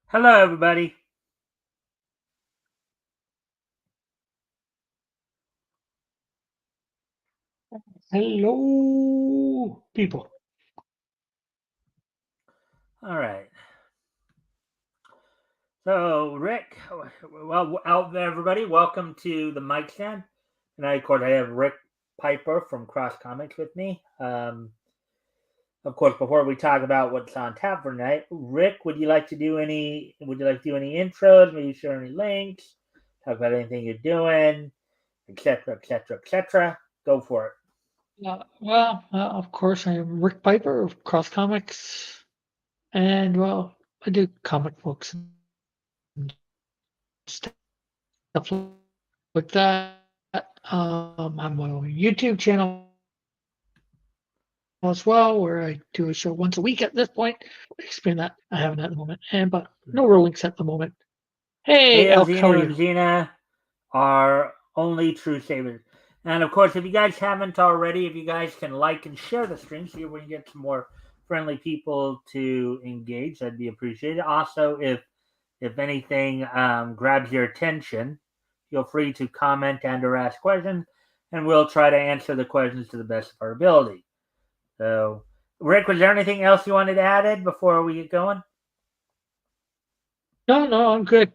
Hello, everybody. Hello, people. All right. So, Rick, well, out there, everybody, welcome to the Mikestand. Tonight, of course, I have Rick Piper from Cross Comics with me. Of course, before we talk about what's on tap for tonight, Rick, would you like to do any? Would you like to do any intros? Maybe share any links? Talk about anything you're doing, etc., etc., etc. Go for it. Of course, I am Rick Piper of Cross Comics, and I do comic books and stuff like that. I have my own YouTube channel as well, where I do a show once a week at this point. Explain that I haven't at the moment, but no real links at the moment. Hey, Leo, Elk, how are Xena, you? and Xena are only true savers. And of course, if you guys haven't already, if you guys can like and share the stream, see if we can get some more friendly people to engage, that'd be appreciated. Also, if anything grabs your attention, feel free to comment and/or ask questions, and we'll try to answer the questions to the best of our ability. So, Rick, was there anything else you wanted to add before we get going? No, I'm good.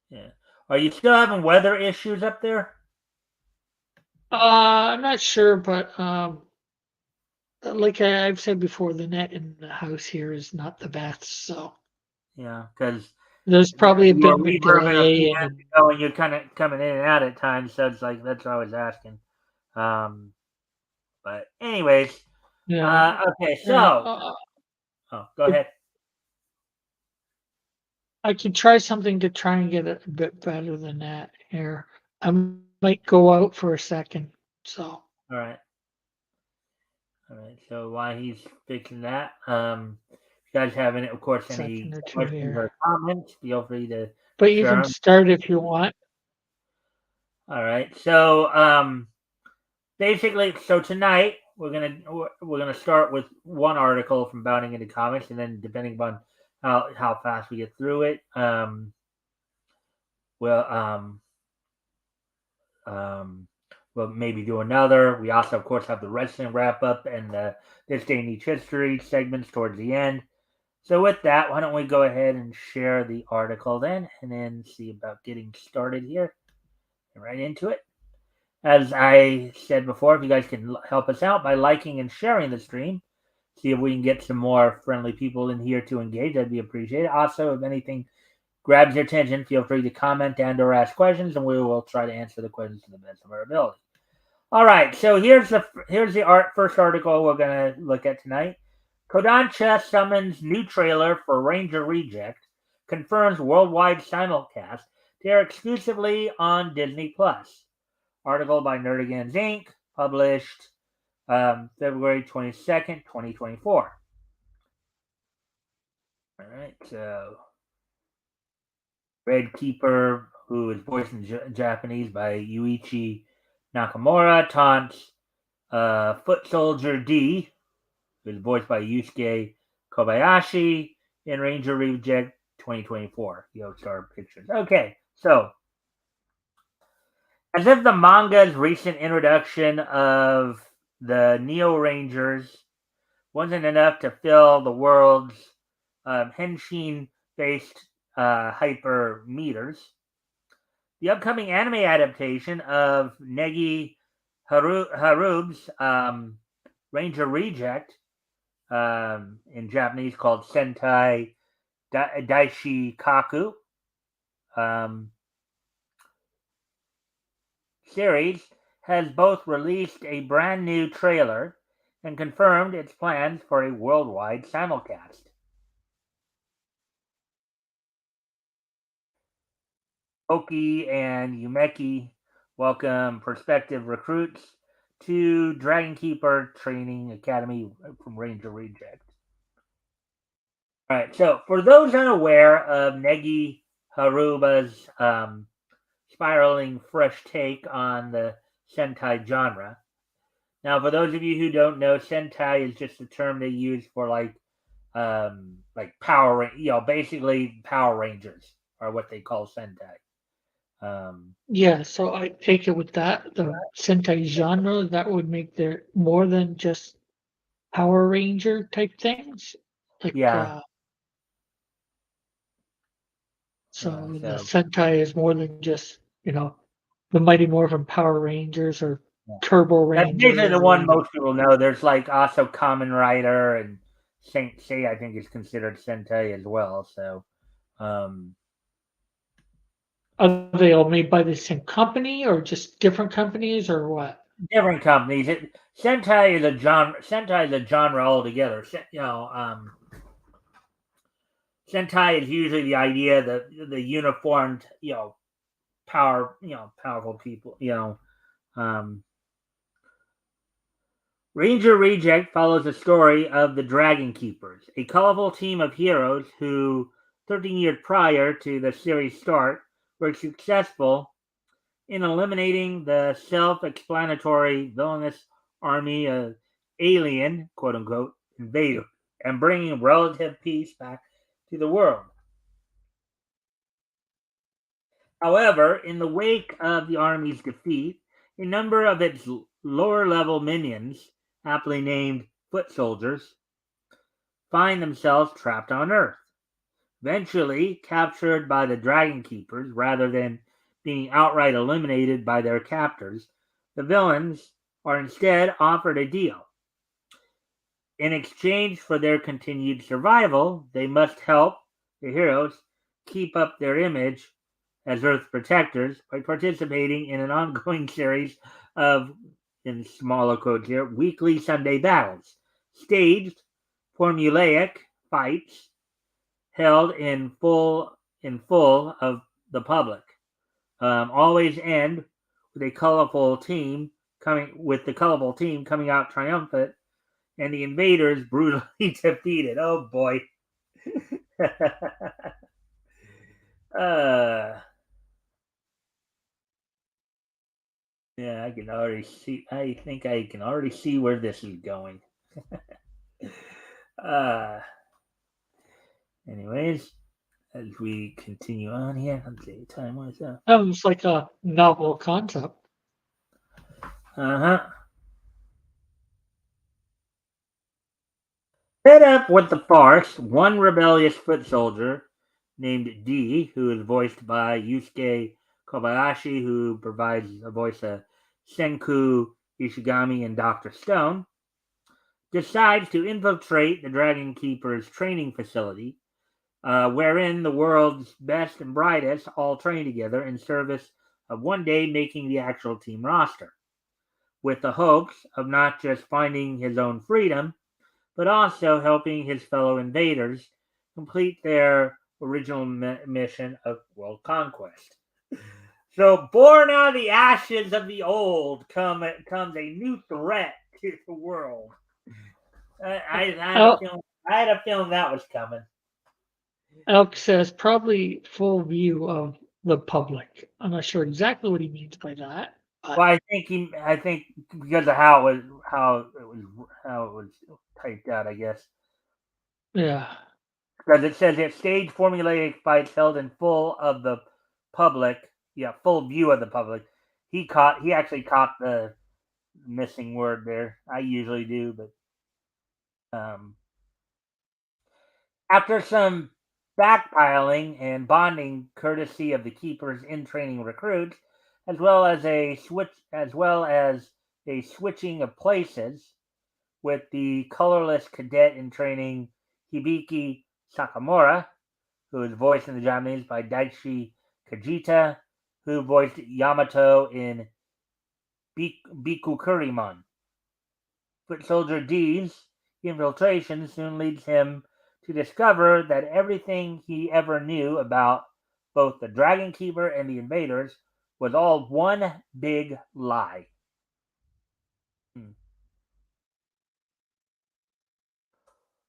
Yeah. Are you still having weather issues up there? I'm not sure, but like I've said before, the net in the house here is not the best, so. Yeah, because There's probably a you bit were of a reverbing a few delay minutes and ago, and you're kind of coming in and out at times. So it's like that's what I was asking. Um, but anyways, yeah, okay. and So, go ahead. I could try something to try and get it a bit better than that here. I might go out for a second. So All right, all right. So while he's fixing that, if you guys have any, of course, second any or two questions or here. comments, feel free to But you share can them. start if you want. All right. So, basically, so tonight we're gonna start with one article from Bounding into Comics, and then depending upon how fast we get through it, we'll um, we'll maybe do another. We also, of course, have the wrestling wrap up and the this day in each history segments towards the end. So with that, why don't we go ahead and share the article then, and then see about getting started here and right into it. As I said before, if you guys can help us out by liking and sharing the stream, see if we can get some more friendly people in here to engage. That'd be appreciated. Also, if anything grabs your attention, feel free to comment and/or ask questions, and we will try to answer the questions to the best of our ability. All right, so here's the first article we're gonna look at tonight. Kodansha summons new trailer for Ranger Reject, confirms worldwide simulcast to air exclusively on Disney Plus. Article by Nerdigans Inc., published February 22nd, 2024. All right, so Red Keeper, who is voiced in Japanese by Yuichi Nakamura, taunts Foot Soldier D, who is voiced by Yusuke Kobayashi in Ranger Reject 2024, Star Pictures. Okay, so as if the manga's recent introduction of the Neo Rangers wasn't enough to fill the world's henshin based hyper meters, the upcoming anime adaptation of Negi Harub's Ranger Reject, in Japanese called Sentai Daishi Kaku, um, series, has both released a brand new trailer and confirmed its plans for a worldwide simulcast. Oki and Yumeki welcome prospective recruits to Dragon Keeper Training Academy from Ranger Reject. All right, so for those unaware of Negi Haruba's spiraling fresh take on the Sentai genre, now for those of you who don't know, Sentai is just a term they use for like like basically Power Rangers are what they call Sentai. Um, Yeah, so I take it with that, the Sentai genre, that would make there more than just Power Ranger type things. Like, yeah, yeah. so the So Sentai is more than just, the Mighty Morphin Power Rangers or yeah. Turbo That's basically Ranger the one or most people know. There's like also Kamen Rider and Saint Seiya. I think is considered Sentai as well. So um, are they all made by the same company or just different companies or what? different companies. Sentai is a genre. Sentai is a genre altogether. Sentai is usually the idea that the uniformed, powerful people. Ranger Reject follows the story of the Dragon Keepers, a colorful team of heroes who, 13 years prior to the series' start, were successful in eliminating the self-explanatory villainous army of alien, quote unquote, invaders and bringing relative peace back to the world. However, in the wake of the army's defeat, a number of its lower level minions, aptly named foot soldiers, find themselves trapped on Earth. Eventually captured by the Dragon Keepers rather than being outright eliminated by their captors, the villains are instead offered a deal. In exchange for their continued survival, they must help the heroes keep up their image as Earth protectors by participating in an ongoing series of, in smaller quotes here, weekly Sunday battles, staged formulaic fights held in full of the public. Always end with the colorful team coming out triumphant and the invaders brutally defeated. Oh boy. uh, yeah, I can already see. I think I can already see where this is going. uh, anyways, as we continue on here, let's see, time was up. Sounds like a novel concept. Uh huh. Fed up with the farce, one rebellious foot soldier named D, who is voiced by Yusuke Kobayashi, who provides a voice of Senku Ishigami and Dr. Stone, decides to infiltrate the Dragon Keeper's training facility, wherein the world's best and brightest all train together in service of one day making the actual team roster, with the hopes of not just finding his own freedom, but also helping his fellow invaders complete their original mission of world conquest. So, born out of the ashes of the old comes a new threat to the world. I had a El- feeling. I had a feeling that was coming. Elk says probably full view of the public. I'm not sure exactly what he means by that, Well, but I think because of how it was typed out, I guess. yeah. Because it says it staged formulaic fights held in full of the public, yeah, full view of the public. He actually caught the missing word there. I usually do, but after some backpiling and bonding courtesy of the keepers in training recruits, as well as a switching of places with the colorless cadet in training Hibiki Sakamura, who is voiced in the Japanese by Daichi Kajita, who voiced Yamato in Bikukurimon. Foot Soldier D's infiltration soon leads him to discover that everything he ever knew about both the Dragon Keeper and the invaders was all one big lie. Hmm.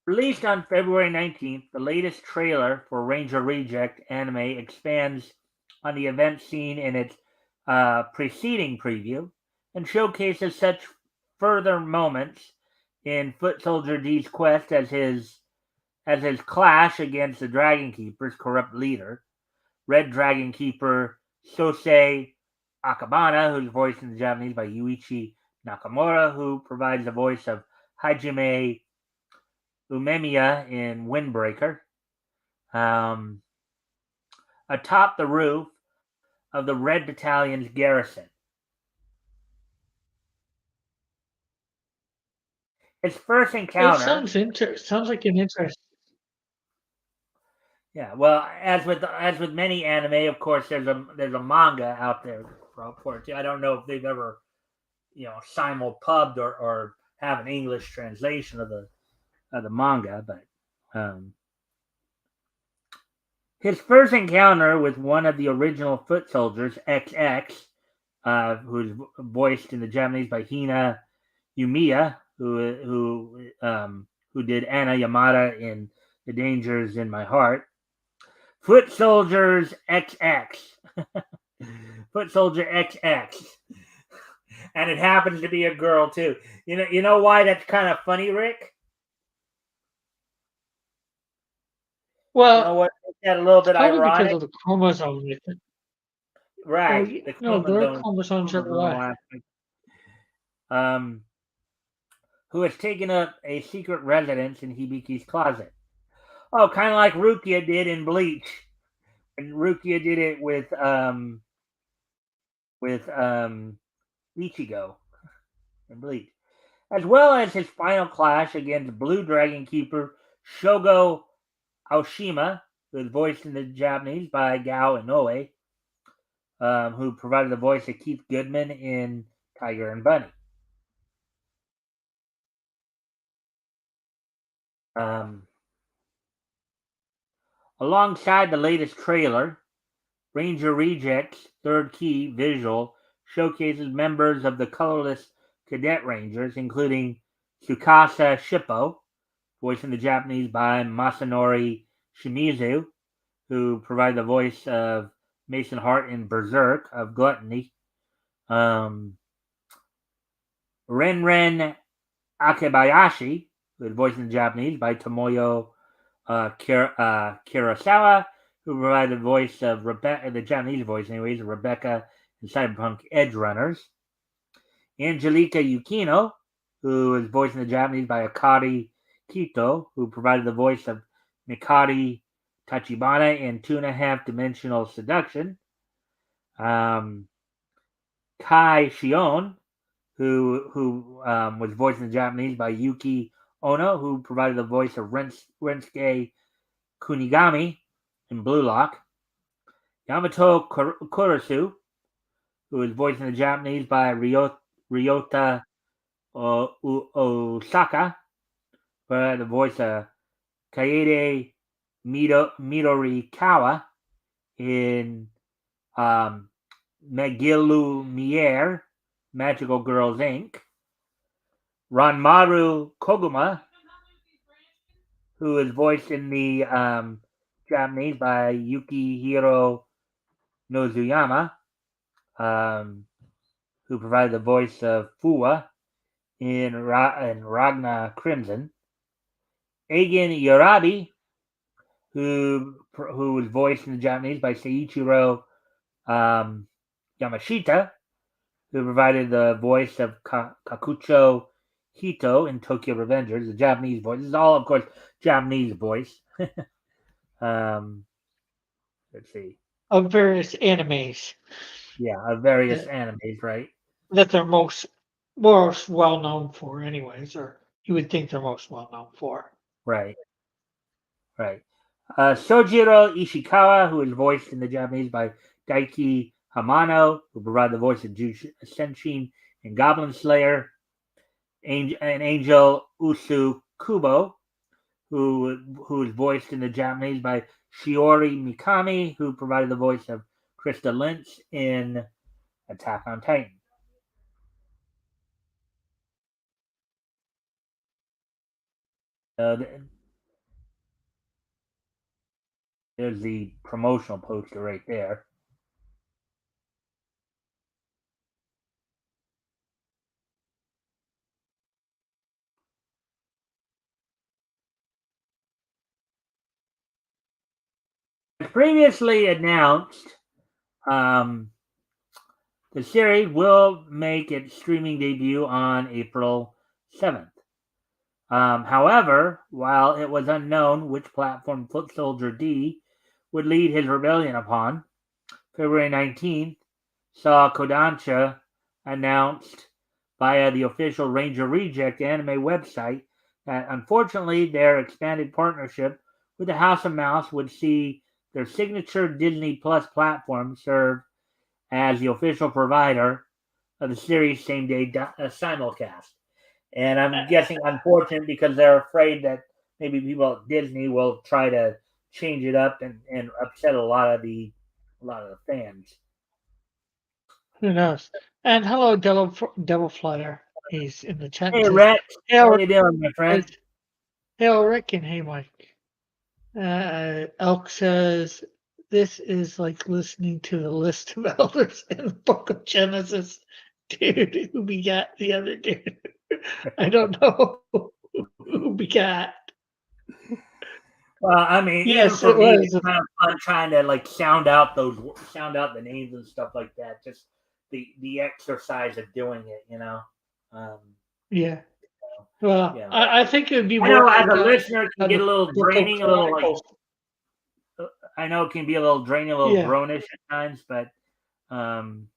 Released on February 19th, the latest trailer for Ranger Reject anime expands on the event seen in its preceding preview and showcases such further moments in Foot Soldier D's quest as his clash against the Dragon Keeper's corrupt leader, Red Dragon Keeper Sosei Akabana, who's voiced in the Japanese by Yuichi Nakamura, who provides the voice of Hajime Umemiya in Windbreaker. Um, Atop the roof of the Red Battalion's garrison. His first It encounter. sounds like an interest. Yeah, well, as with many anime, of course, there's a manga out there for it. I don't know if they've ever simulpubbed or have an English translation of the manga, but his first encounter with one of the original foot soldiers, XX, who's voiced in the Japanese by Hina Yumiya, who did Anna Yamada in The Dangers in My Heart. Foot Soldiers XX. Foot Soldier XX. And it happens to be a girl too. You know why that's kind of funny, Rick? You know Well, what makes that a little it's bit probably because ironic? of the chromosome. Well, Right. The no, there are chromosome chromosomes everywhere. aspect. Um, who has taken up a secret residence in Hibiki's closet. Oh, kind of like Rukia did in Bleach. And Rukia did it with Ichigo in Bleach, as well as his final clash against Blue Dragon Keeper Shogo Aoshima, who is voiced in the Japanese by Gao Inoue, who provided the voice of Keith Goodman in Tiger and Bunny. Um, Alongside the latest trailer, Ranger Rejects' third key visual showcases members of the colorless Cadet Rangers, including Tsukasa Shippo, voiced in the Japanese by Masanori Shimizu, who provided the voice of Mason Hart in Berserk of Gluttony. Renren Akebayashi, who is voiced in Japanese by Tomoyo Kurosawa, who provided the voice of Rebecca, the Japanese voice, anyways, of Rebecca in Cyberpunk Edge Runners. Angelica Yukino, who is voiced in the Japanese by Akari Kito, who provided the voice of Mikari Tachibana in Two and a Half Dimensional Seduction. Kai Shion, who was voiced in the Japanese by Yuki Ono, who provided the voice of Rensuke Kunigami in Blue Lock. Yamato Kurosu, who was voiced in the Japanese by Ryota Osaka, provided the voice of Kaede Midorikawa in Megilumiere, Magical Girls Inc. Ranmaru Koguma, who is voiced in the Japanese by Yukihiro Nozuyama, who provided the voice of Fuwa in Ragna Crimson. Eigen Yorabi, who was voiced in the Japanese by Seiichiro Yamashita, who provided the voice of Kakucho Hito in Tokyo Revengers, the Japanese voice. This is all, of course, Japanese voice. um, let's see. Of various animes Yeah, of various that, animes, right? that they're most well known for, anyways, or you would think they're most well known for. Right, right. Sojiro Ishikawa, who is voiced in the Japanese by Daiki Hamano, who provided the voice of Senshin in Goblin Slayer. And Angel Usu Kubo, who is voiced in the Japanese by Shiori Mikami, who provided the voice of Krista Lynch in Attack on Titan. Uh, there's the promotional poster right there. previously announced, um, the series will make its streaming debut on April 7th. However, while it was unknown which platform Foot Soldier D would lead his rebellion upon, February 19th saw Kodansha announced via the official Ranger Reject anime website that unfortunately their expanded partnership with the House of Mouse would see their signature Disney Plus platform serve as the official provider of the series' same day simulcast. And I'm guessing unfortunate because they're afraid that maybe people at Disney will try to change it up and upset a lot of the fans. Who knows? And hello, Devil Flyer. He's in the chat and Hey says, Rex, "Hey, how Rick." you doing, my friend? Hey, Rick, and hey, Mike. Elk says, "This is like listening to the list of elders in the Book of Genesis." Dude, who begat the other dude? I don't know who begat. Well, I mean, even Yes, for it me, was. it's kind of fun trying to like sound out the names and stuff like that. Just the exercise of doing it, you know. Um, Yeah. so, Well, yeah, I think it would be I more know as like a listener it can get the a little Book of draining, a little like Chronicles. I know it can be a little draining, a little Yeah. groanish at times, um,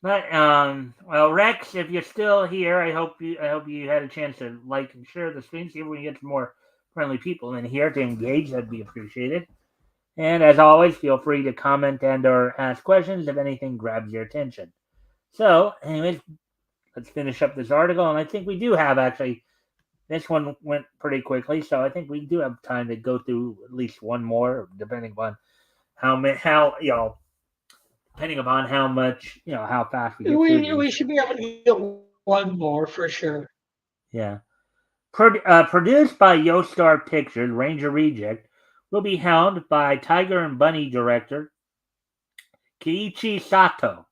well, Rex, if you're still here, I hope you had a chance to like and share the stream. See if we can get some more friendly people in here to engage. That'd be appreciated. And as always, feel free to comment and/or ask questions if anything grabs your attention. So, anyways, let's finish up this article, and I think we do have actually. This one went pretty quickly, so I think we do have time to go through at least one more, depending upon how depending upon how much how fast we get through We these. should be able to get one more for sure. Yeah. Produced by Yostar Pictures, Ranger Reject will be helmed by Tiger and Bunny director Kiichi Sato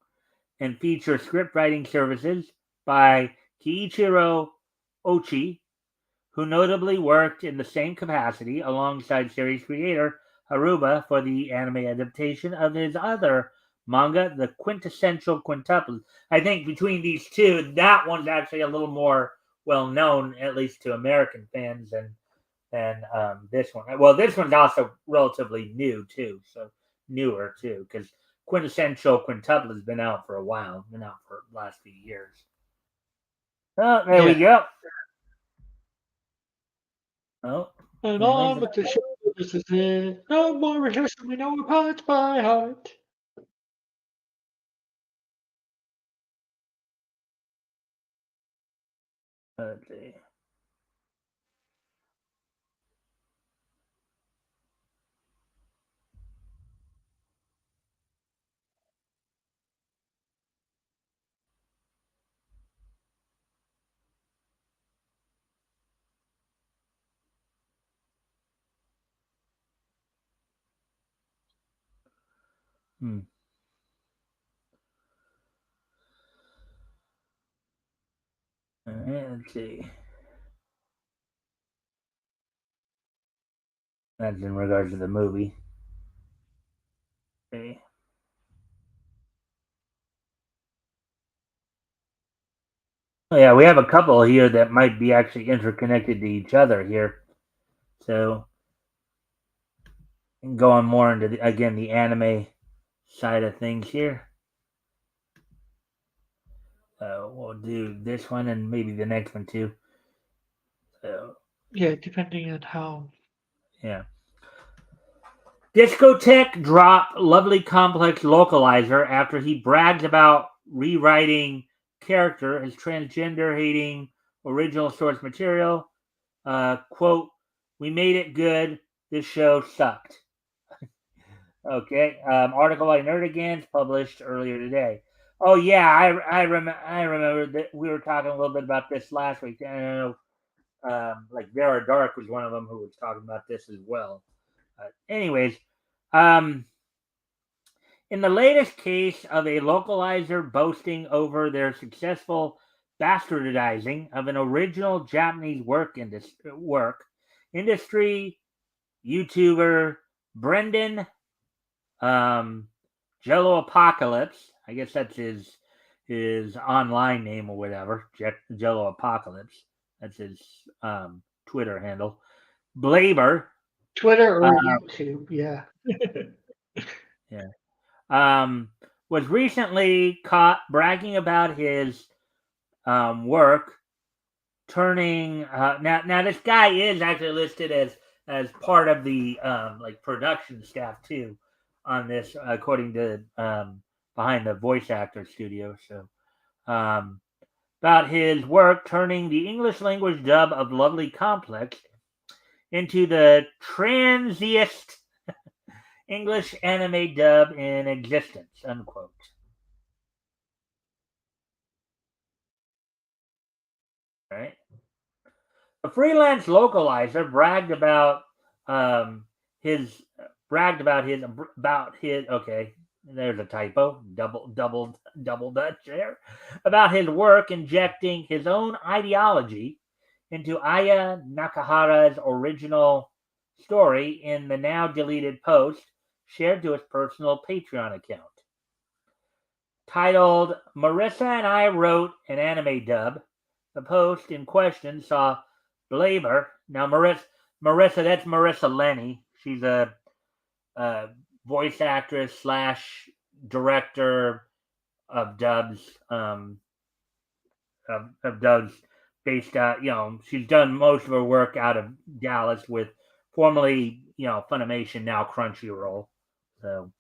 and feature script writing services by Kiichiro Ochi, who notably worked in the same capacity alongside series creator Haruba for the anime adaptation of his other manga, The Quintessential Quintuplets. I think between these two, that one's actually a little more well known, at least to American fans, than this one. Well, this one's also relatively new too, so newer too, because Quintessential Quintuplet has been out for a while, been out for the last few years. Oh, there we Yeah. go. Oh, And anyways, on with the show. This is it. No more rehearsal. We know our parts by heart. let's see. Hmm. All right, let's see. That's in regards to the movie. Okay. Oh, yeah, we have a couple here that might be actually interconnected to each other here. So, going more into again the anime side of things here. We'll do this one and maybe the next one too. So, Yeah, depending on how. yeah. Discotheque drop lovely complex localizer after he brags about rewriting character as transgender hating original source material. Quote, we made it good. This show sucked. Okay. Article by Nerdigans published earlier today. Oh yeah, I remember that we were talking a little bit about this last week. I know, like Vera Dark was one of them who was talking about this as well. Anyways, um, in the latest case of a localizer boasting over their successful bastardizing of an original Japanese work industry YouTuber Brendan um, Jello Apocalypse. I guess that's his online name or whatever. Jello Apocalypse. That's his Twitter handle. Blaber. Twitter Uh, or YouTube, yeah. yeah. Was recently caught bragging about his work, turning now this guy is actually listed as part of the like production staff too on this, according to behind the voice actor studio. So um, about his work turning the English language dub of Lovely Complex into the transiest English anime dub in existence, unquote. Right. A freelance localizer um, his bragged about his okay. There's a typo, double Dutch there, about his work injecting his own ideology into Aya Nakahara's original story in the now deleted post shared to his personal Patreon account. Titled Marissa and I Wrote an Anime Dub, the post in question saw Blaber. Now, Marissa, that's Marissa Lenny. She's a voice actress slash director of dubs, of dubs based out, she's done most of her work out of Dallas with formerly, Funimation, now Crunchyroll. So,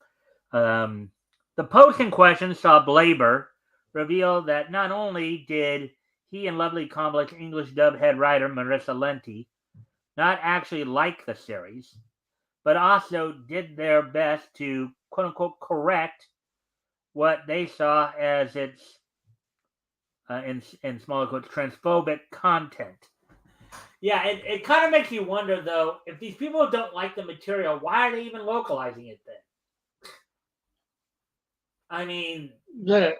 um, the post in question saw Blaber reveal that not only did he and Lovely Complex English dub head writer Marissa Lenti not actually like the series, but also did their best to quote unquote correct what they saw as its in smaller quotes transphobic content. Yeah, it kind of makes you wonder though, if these people don't like the material, why are they even localizing it then? I mean, The,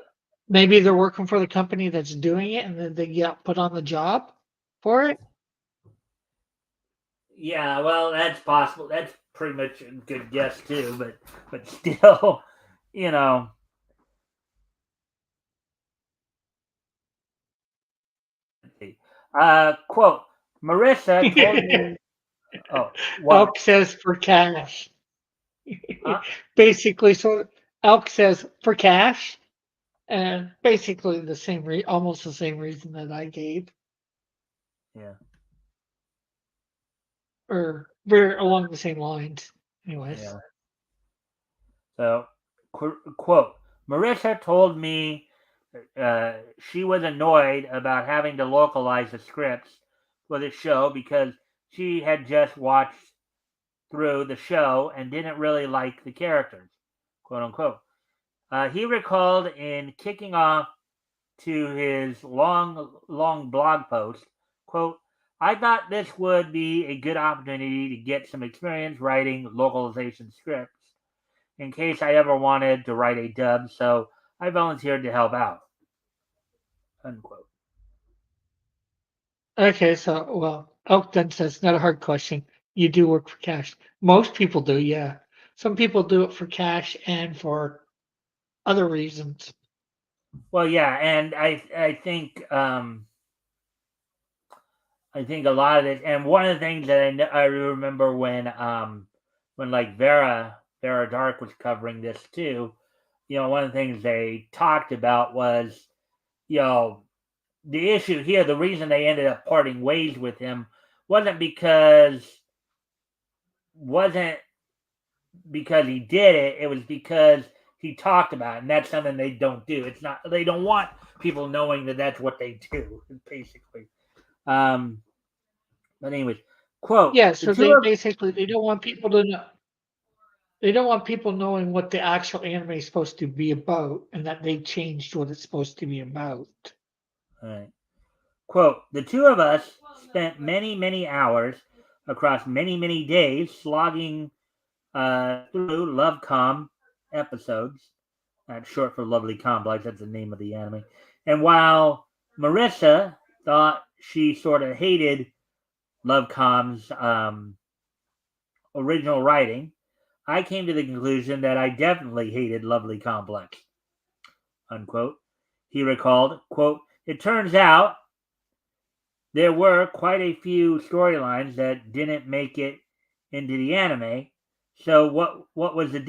maybe they're working for the company that's doing it and then they get put on the job for it. yeah, well, that's possible. That's pretty much a good guess too, but still, you know. Quote: Marissa told me. Oh, what? Elk says for cash. Huh? Basically, so Elk says for cash, and basically the same almost the same reason that I gave, Yeah, or very along the same lines. Anyways, yeah. So, quote: Marissa told me she was annoyed about having to localize the scripts for the show because she had just watched through the show and didn't really like the characters, quote unquote. He recalled in kicking off to his long blog post, quote, I thought this would be a good opportunity to get some experience writing localization scripts in case I ever wanted to write a dub, so I volunteered to help out, unquote. okay, so well, Elk then says not a hard question. You do work for cash. Most people do, yeah. Some people do it for cash and for other reasons. Well, yeah, and I think a lot of it, and one of the things that I remember when like Vera Dark was covering this too, one of the things they talked about was, you know, the issue here, the reason they ended up parting ways with him wasn't wasn't because he did it. It was because he talked about it, and that's something they don't do. It's not they don't want people knowing that that's what they do, basically. Um, but anyways, quote Yeah, the so two they of basically they don't want people to know. They don't want people knowing what the actual anime is supposed to be about and that they changed what it's supposed to be about. all right, quote the two of us spent many hours across many days slogging through Lovecom episodes. That's short for Lovely Complex. That's the name of the anime. And while Marissa thought she sort of hated Lovecom's original writing, I came to the conclusion that I definitely hated Lovely Complex, unquote. He recalled, quote, it turns out there were quite a few storylines that didn't make it into the anime. So what was the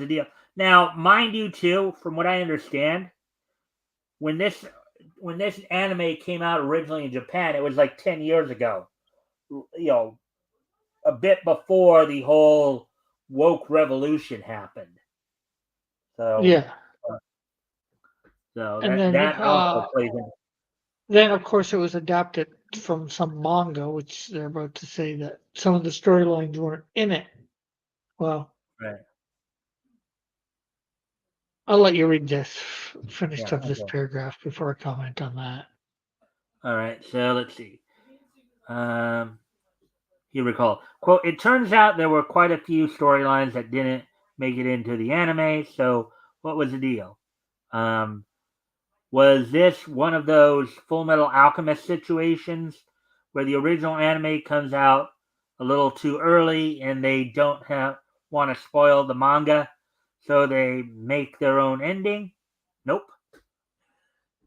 deal? Now, mind you, too, from what I understand, when this when this anime came out originally in Japan, it was like 10 years ago. You know, a bit before the whole woke revolution happened. So, Yeah. uh, so And that also plays in. then of course it was adapted from some manga, which they're about to say that some of the storylines weren't in it. Well, Right. I'll let you read this, Yeah. finished up this Okay. paragraph before I comment on that. All right. So let's see. Um, he recalled, quote, it turns out there were quite a few storylines that didn't make it into the anime. So what was the deal? Um, was this one of those Full Metal Alchemist situations where the original anime comes out a little too early and they don't have want to spoil the manga, so they make their own ending? Nope.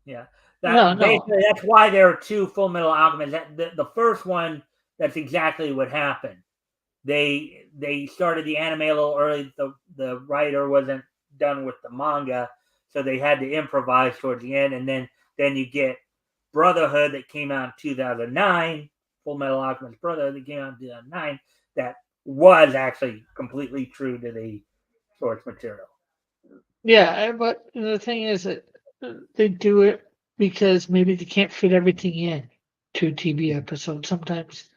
Yeah, No, that no. basically that's why there are two Full Metal Alchemists. That the first one, that's exactly what happened. They started the anime a little early. The writer wasn't done with the manga, so they had to improvise towards the end. And then you get Brotherhood that came out in 2009, Full Metal Alchemist Brotherhood that came out in 2009. That was actually completely true to the source material. Yeah, but the thing is that they do it because maybe they can't fit everything in to a TV episode. Sometimes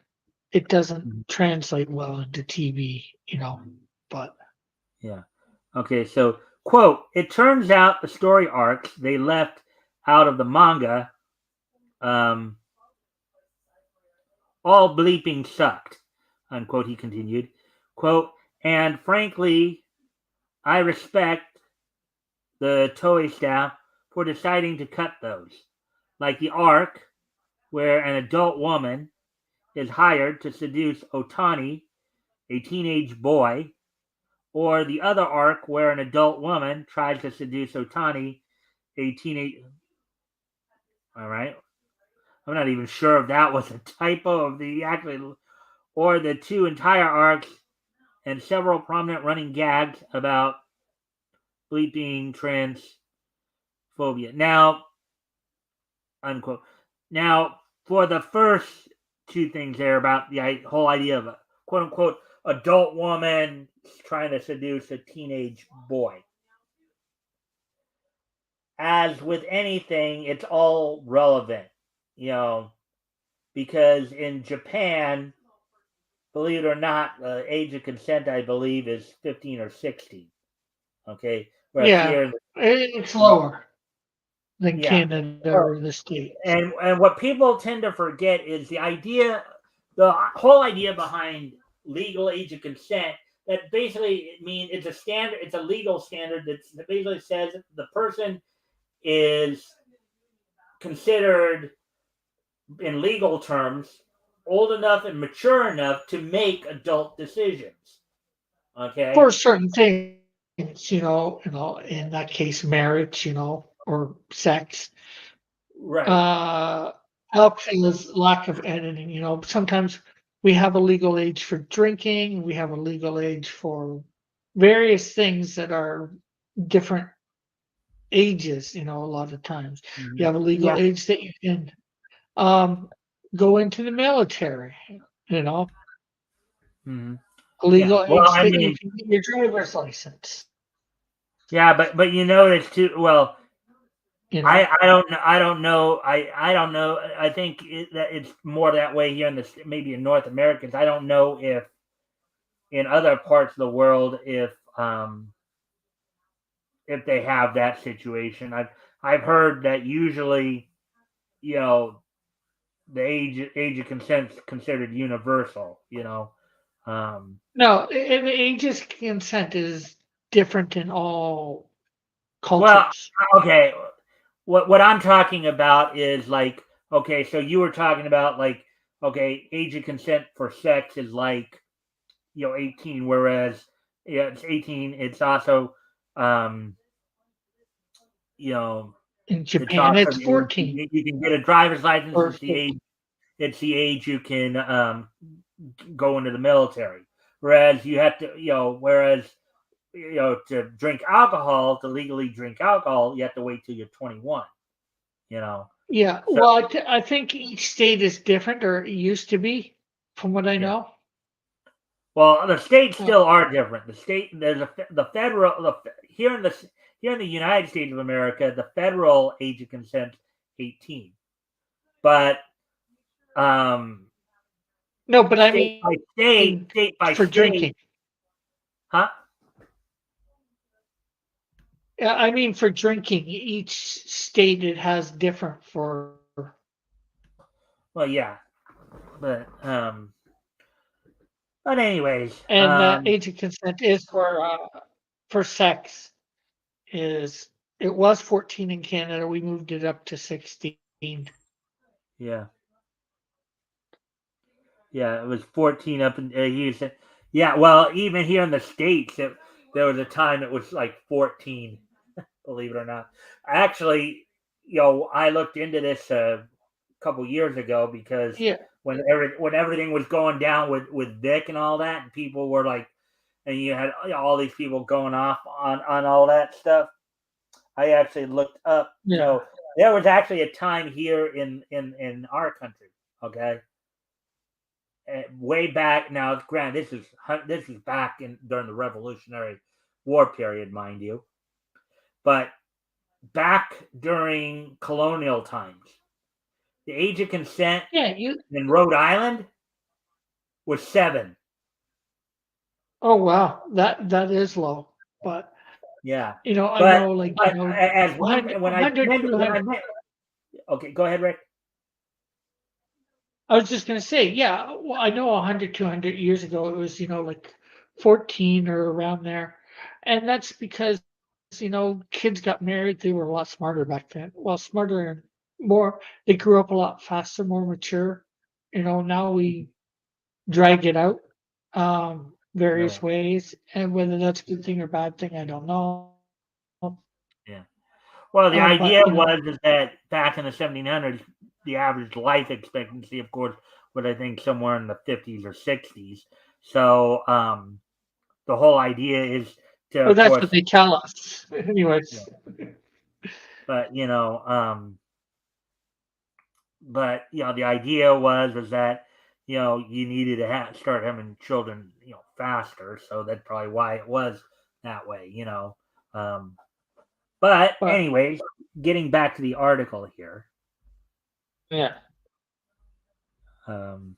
it doesn't Mhm. translate well into TV, but Yeah. Okay. So quote: it turns out the story arcs they left out of the manga um, all bleeping sucked, unquote, he continued. Quote, and frankly, I respect the Toei staff for deciding to cut those. Like the arc where an adult woman is hired to seduce Otani, a teenage boy, or the other arc where an adult woman tries to seduce Otani, a teenage. All right. I'm not even sure if that was a typo of the actually, or the two entire arcs and several prominent running gags about bleeping transphobia. Now, unquote. Now, for the first two things there about the whole idea of a quote unquote adult woman trying to seduce a teenage boy. As with anything, it's all relevant, you know, because in Japan, believe it or not, the age of consent, I believe, is 15 or 16. Okay. Whereas yeah, here, it's lower than yeah. Canada or the States. And what people tend to forget is the whole idea behind legal age of consent. That basically it means it's a standard, it's a legal standard that basically says the person is considered in legal terms old enough and mature enough to make adult decisions. For Okay, certain things, in that case, marriage, or sex, right. uh, helping is lack of editing. Sometimes we have a legal age for drinking, we have a legal age for various things that are different ages. A lot of times you Mhm. have a legal Yeah. age that you can um, go into the military. You know, Hmm. a Yeah. legal Well, age I that you mean, can get your driver's license. yeah, but you know, it's too well. You know, I don't know. I don't know. I think that it's more that way here in the maybe in North Americans. I don't know if in other parts of the world if they have that situation. I've heard that usually, you know, the age of consent is considered universal. Um, no, the age's consent is different in all well, cultures. okay. What I'm talking about is like, okay, so you were talking about like, okay, age of consent for sex is like 18, whereas Yeah, it's 18. It's also, um, you know, In it's Japan, also it's the age 14 you can get a driver's license. or It's the 15. age. It's the age you can go into the military. Whereas you have to, whereas to drink alcohol, to legally drink alcohol, you have to wait till you're 21. You know, Yeah, so well, I think each state is different, or it used to be, from what I yeah. know. Well, the states Uh, still are different. The state there's the federal here in the United States of America, the federal age of consent 18, but um, no, but I state mean by state, for state by drinking. state, huh? I mean for drinking, each state it has different for, Well, yeah, but anyways, and the age of consent is for sex is it was 14 in Canada. We moved it up to 16. yeah, yeah, it was 14 up in Houston. Yeah, well, even here in the states, there was a time it was like 14. Believe it or not. Actually, I looked into this a couple years ago because Yeah, when everything was going down with Vic and all that, and people were like, and you had all these people going off on all that stuff. I actually looked up. yeah, So there was actually a time here in our country. Okay, way back now. Granted, this is back in during the Revolutionary War period, mind you, but back during colonial times. The age of consent yeah. You. in Rhode Island was 7. Oh wow, that is low, but Yeah, I but know, like, but as one 100, when I 100, meant when I 200. meant okay, go ahead, Rick. I was just gonna say, yeah. Well, I know 100, 200 years ago it was, like 14 or around there, and that's because kids got married. They were a lot smarter back then. Well, smarter and more. They grew up a lot faster, more mature. Now we drag it out various Really? ways, and whether that's a good thing or bad thing, I don't know. Yeah. Well, the But idea was is that back in the 1700s, the average life expectancy, of course, was I think somewhere in the 50s or 60s. So the whole idea is to, Or of that's what course, they tell us. yeah. Anyways, But the idea was is that you needed to start having children faster, so that's probably why it was that way. Um, but but anyways, getting back to the article here. yeah, Um,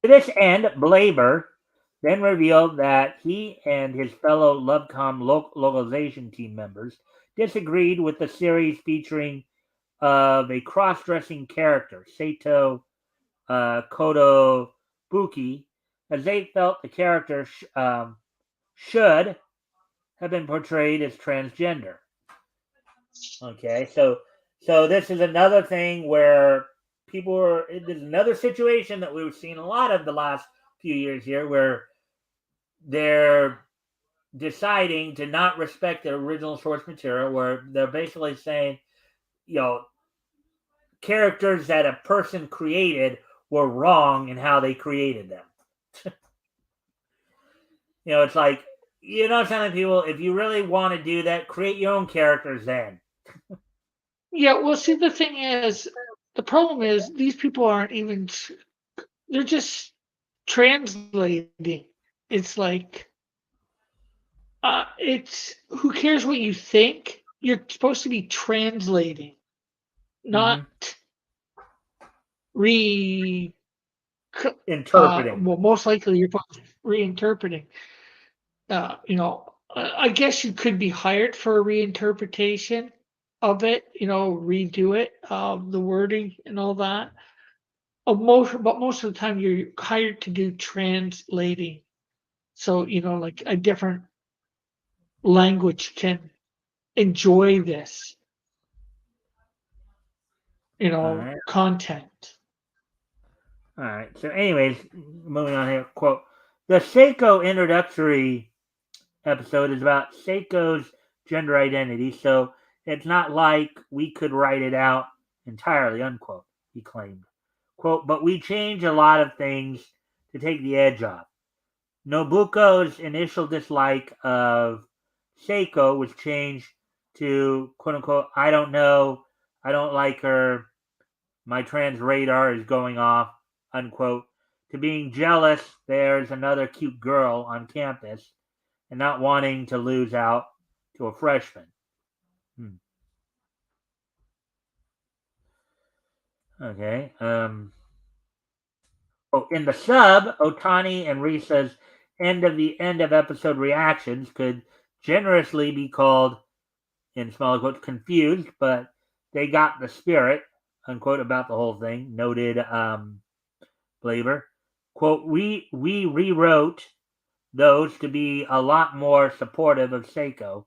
to this end, Blaber then revealed that he and his fellow Lovecom localization team members disagreed with the series featuring of a cross-dressing character, Sato Kotobuki, as they felt the character should have been portrayed as transgender. Okay, so this is another thing where people are. There's another situation that we've seen a lot of the last few years here, where they're deciding to not respect the original source material, where they're basically saying, you know, characters that a person created were wrong in how they created them. It's like, telling people, if you really want to do that, create your own characters then. yeah. Well, see, the thing is, the problem is these people aren't even. They're just translating. It's like, it's who cares what you think? You're supposed to be translating, not Mm-hmm. re. Interpreting. Well, most likely you're reinterpreting. I guess you could be hired for a reinterpretation of it. Redo it, the wording and all that. But most of the time you're hired to do translating. So like a different language can enjoy this, All right. content. All right. So, anyways, moving on here. Quote: The Seiko introductory episode is about Seiko's gender identity, so it's not like we could write it out entirely, unquote, he claimed. Quote, but we change a lot of things to take the edge off. Nobuko's initial dislike of Seiko was changed to quote unquote, I don't know, I don't like her, my trans radar is going off, unquote, to being jealous there's another cute girl on campus and not wanting to lose out to a freshman. Hmm. Okay. Oh, in the sub, Otani and Risa's end of episode reactions could generously be called, in small quotes, confused, but they got the spirit, unquote, about the whole thing. Noted Blaber. Quote, we rewrote those to be a lot more supportive of Seiko,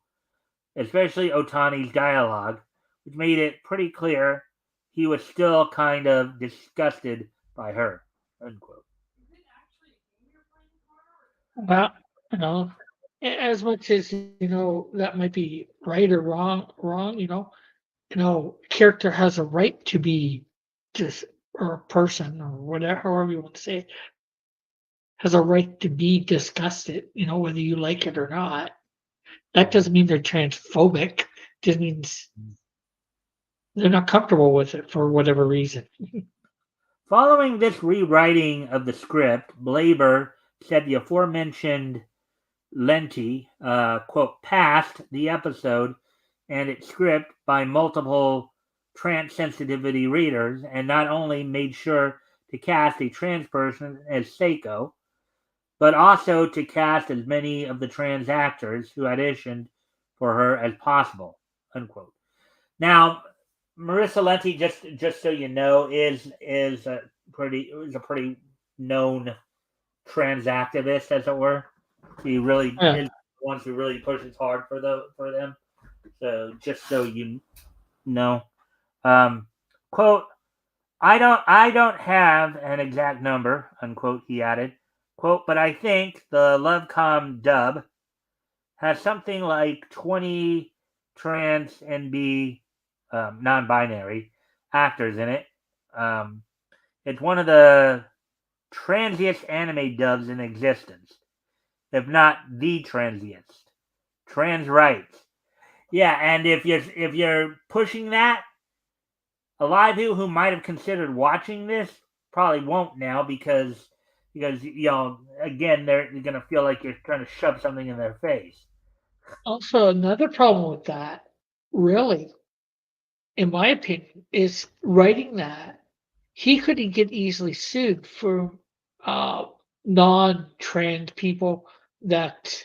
especially Otani's dialogue, which made it pretty clear he was still kind of disgusted by her. Unquote. Well, you know, as much as that might be right or wrong. Character has a right to be just or a person or whatever, however you want to say it, has a right to be disgusted. Whether you like it or not. That doesn't mean they're transphobic. Just means they're not comfortable with it for whatever reason. Following this rewriting of the script, Blaber said the aforementioned Lenti, quote, passed the episode and its script by multiple trans sensitivity readers and not only made sure to cast a trans person as Seiko, but also to cast as many of the trans actors who auditioned for her as possible, unquote. Now, Marissa Lenti, just so you know, is a pretty known trans activist, as it were. He really Yeah. is one who really pushes hard for them. So just so you know, um, quote, I don't have an exact number, unquote. He added, quote, but I think the Lovecom dub has something like 20 trans NB non-binary actors in it. Um, it's one of the transiest anime dubs in existence, if not the transiest. Trans rights. Yeah, and if you're pushing that, a lot of people who might have considered watching this probably won't now because again they're gonna feel like you're trying to shove something in their face. Also, another problem with that, really, in my opinion, is writing that he could get easily sued for uh, non-trans people that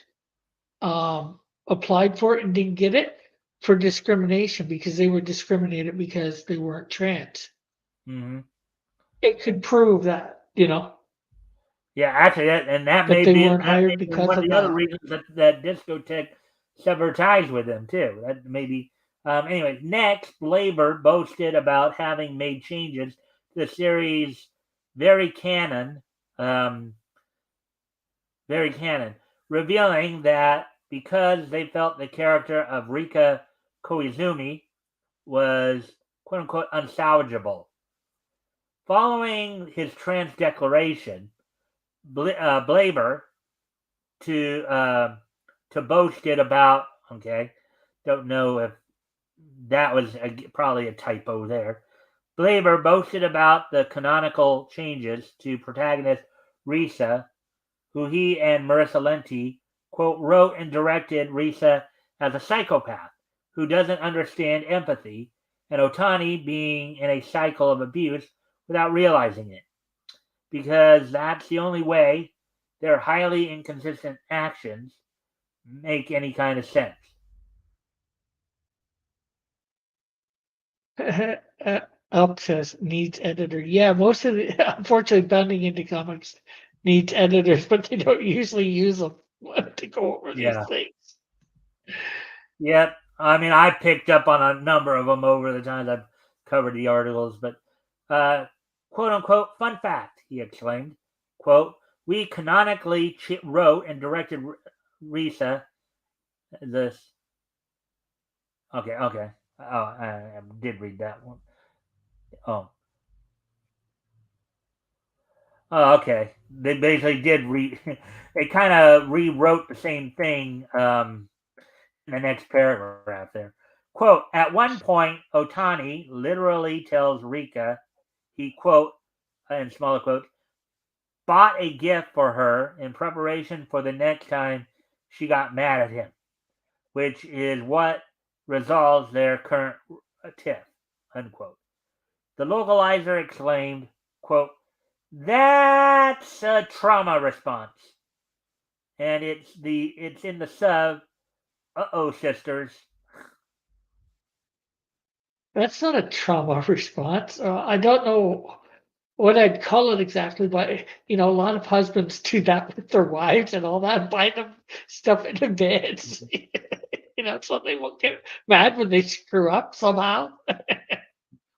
applied for it and didn't get it for discrimination because they were discriminated because they weren't trans. Hmm. It could prove that, Yeah, actually, that they weren't hired may be because one of of the other that. reasons that Discotheque severed ties with him too. That maybe. Anyways, next, Labor boasted about having made changes to the series' very canon, um, very canon, revealing that because they felt the character of Rika Koizumi was quote unquote unsalvageable. Following his trans declaration, Blaber to boast it about. Okay, don't know if that was probably a typo there. Blaber boasted about the canonical changes to protagonist Risa, who he and Marissa Lenti quote wrote and directed Risa as a psychopath who doesn't understand empathy, and Otani being in a cycle of abuse without realizing it, because that's the only way their highly inconsistent actions make any kind of sense. uh, Elk says needs editor. Yeah, most of the unfortunately bounding into comics needs editors, but they don't usually use them to go over these Yeah. things. Yep. I mean, I picked up on a number of them over the times I've covered the articles, but uh, quote unquote, fun fact, he exclaimed, quote, We canonically wrote and directed Risa. This okay. Oh, I did read that one. Oh, okay. They basically did they kind of rewrote the same thing in the next paragraph there. Quote, at one point, Otani literally tells Rika he, quote, in smaller quotes, bought a gift for her in preparation for the next time she got mad at him, which is what resolves their current tiff, unquote. The localizer exclaimed, quote, that's a trauma response. And it's in the sub, uh-oh, sisters. That's not a trauma response. I don't know what I'd call it exactly, but a lot of husbands do that with their wives and all that, buy them stuff in the beds. So they won't get mad when they screw up somehow.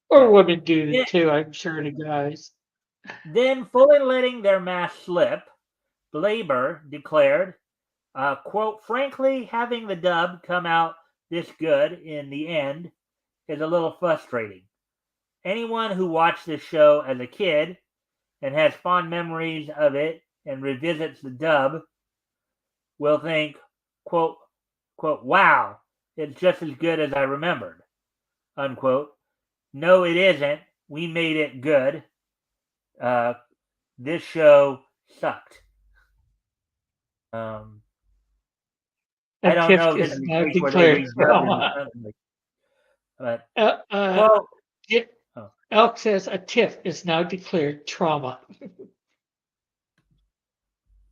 Or Yeah. women do it too, I'm sure, to guys. Then, fully letting their mask slip, Glaber declared, quote, frankly, having the dub come out this good in the end is a little frustrating. Anyone who watched this show as a kid and has fond memories of it and revisits the dub will think, quote, wow, it's just as good as I remembered, unquote. No, it isn't. We made it good. Uh, this show sucked. Um, A I don't TIFF know if this is is a now case where they declared redubbed it or trauma. something like but Uh, uh, quote Ti- oh Elk says a TIFF is now declared trauma.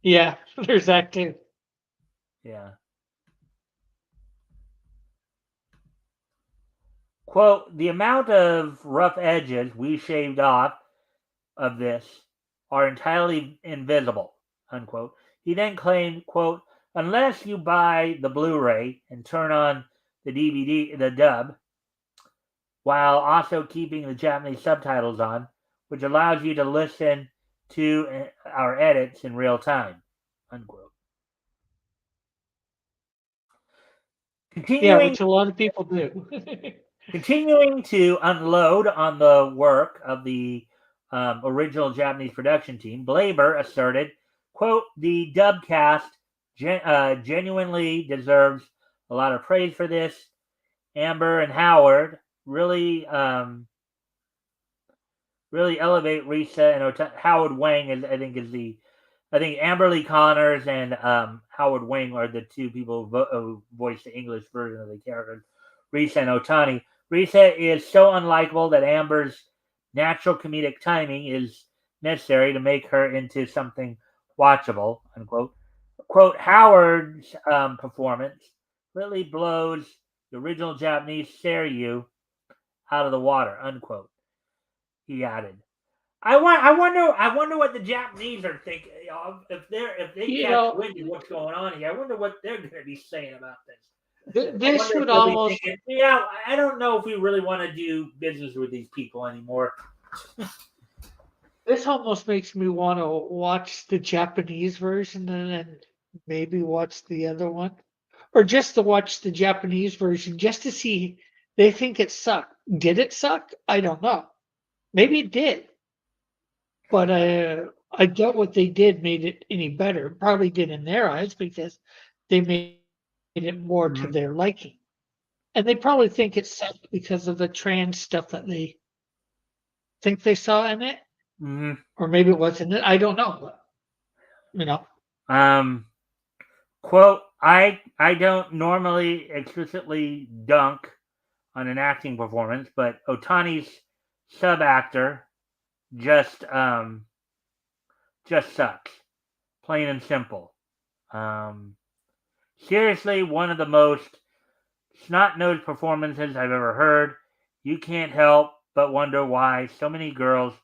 Yeah, there's that too. yeah. Quote, the amount of rough edges we shaved off of this are entirely invisible, unquote. He then claimed, quote, unless you buy the Blu-ray and turn on the DVD, the dub, while also keeping the Japanese subtitles on, which allows you to listen to our edits in real time, unquote. Yeah, Continuing which a lot of people do. continuing to unload on the work of the original Japanese production team, Blaber asserted, quote, the dub cast genuinely deserves a lot of praise for this. Amber and Howard really elevate Risa and Howard Wang is I think Amberly Connors and Howard Wang are the two people who voice the English version of the characters, Risa and Otani. Risa is so unlikable that Amber's natural comedic timing is necessary to make her into something watchable, unquote. Quote, Howard's performance really blows the original Japanese Seiryu out of the water, unquote. He added. I wonder what the Japanese are thinking. If they you catch know, wind of what's going on here, I wonder what they're going to be saying about this. I this wonder if would they'll be almost thinking, yeah, I don't know if we really want to do business with these people anymore. this almost makes me want to watch the Japanese version and then maybe watch the other one, or just to watch the Japanese version just to see. They think it sucked. Did it suck? I don't know. Maybe it did, but I doubt what they did made it any better. Probably did in their eyes because they made it more to Mm-hmm. their liking, and they probably think it sucked because of the trans stuff that they think they saw in it, Mm-hmm. or maybe it wasn't it. I don't know. You know, Um, quote, I don't normally explicitly dunk on an acting performance, but Otani's sub actor just just sucks, plain and simple. Um, Seriously, one of the most snot-nosed performances I've ever heard. You can't help but wonder why so many girls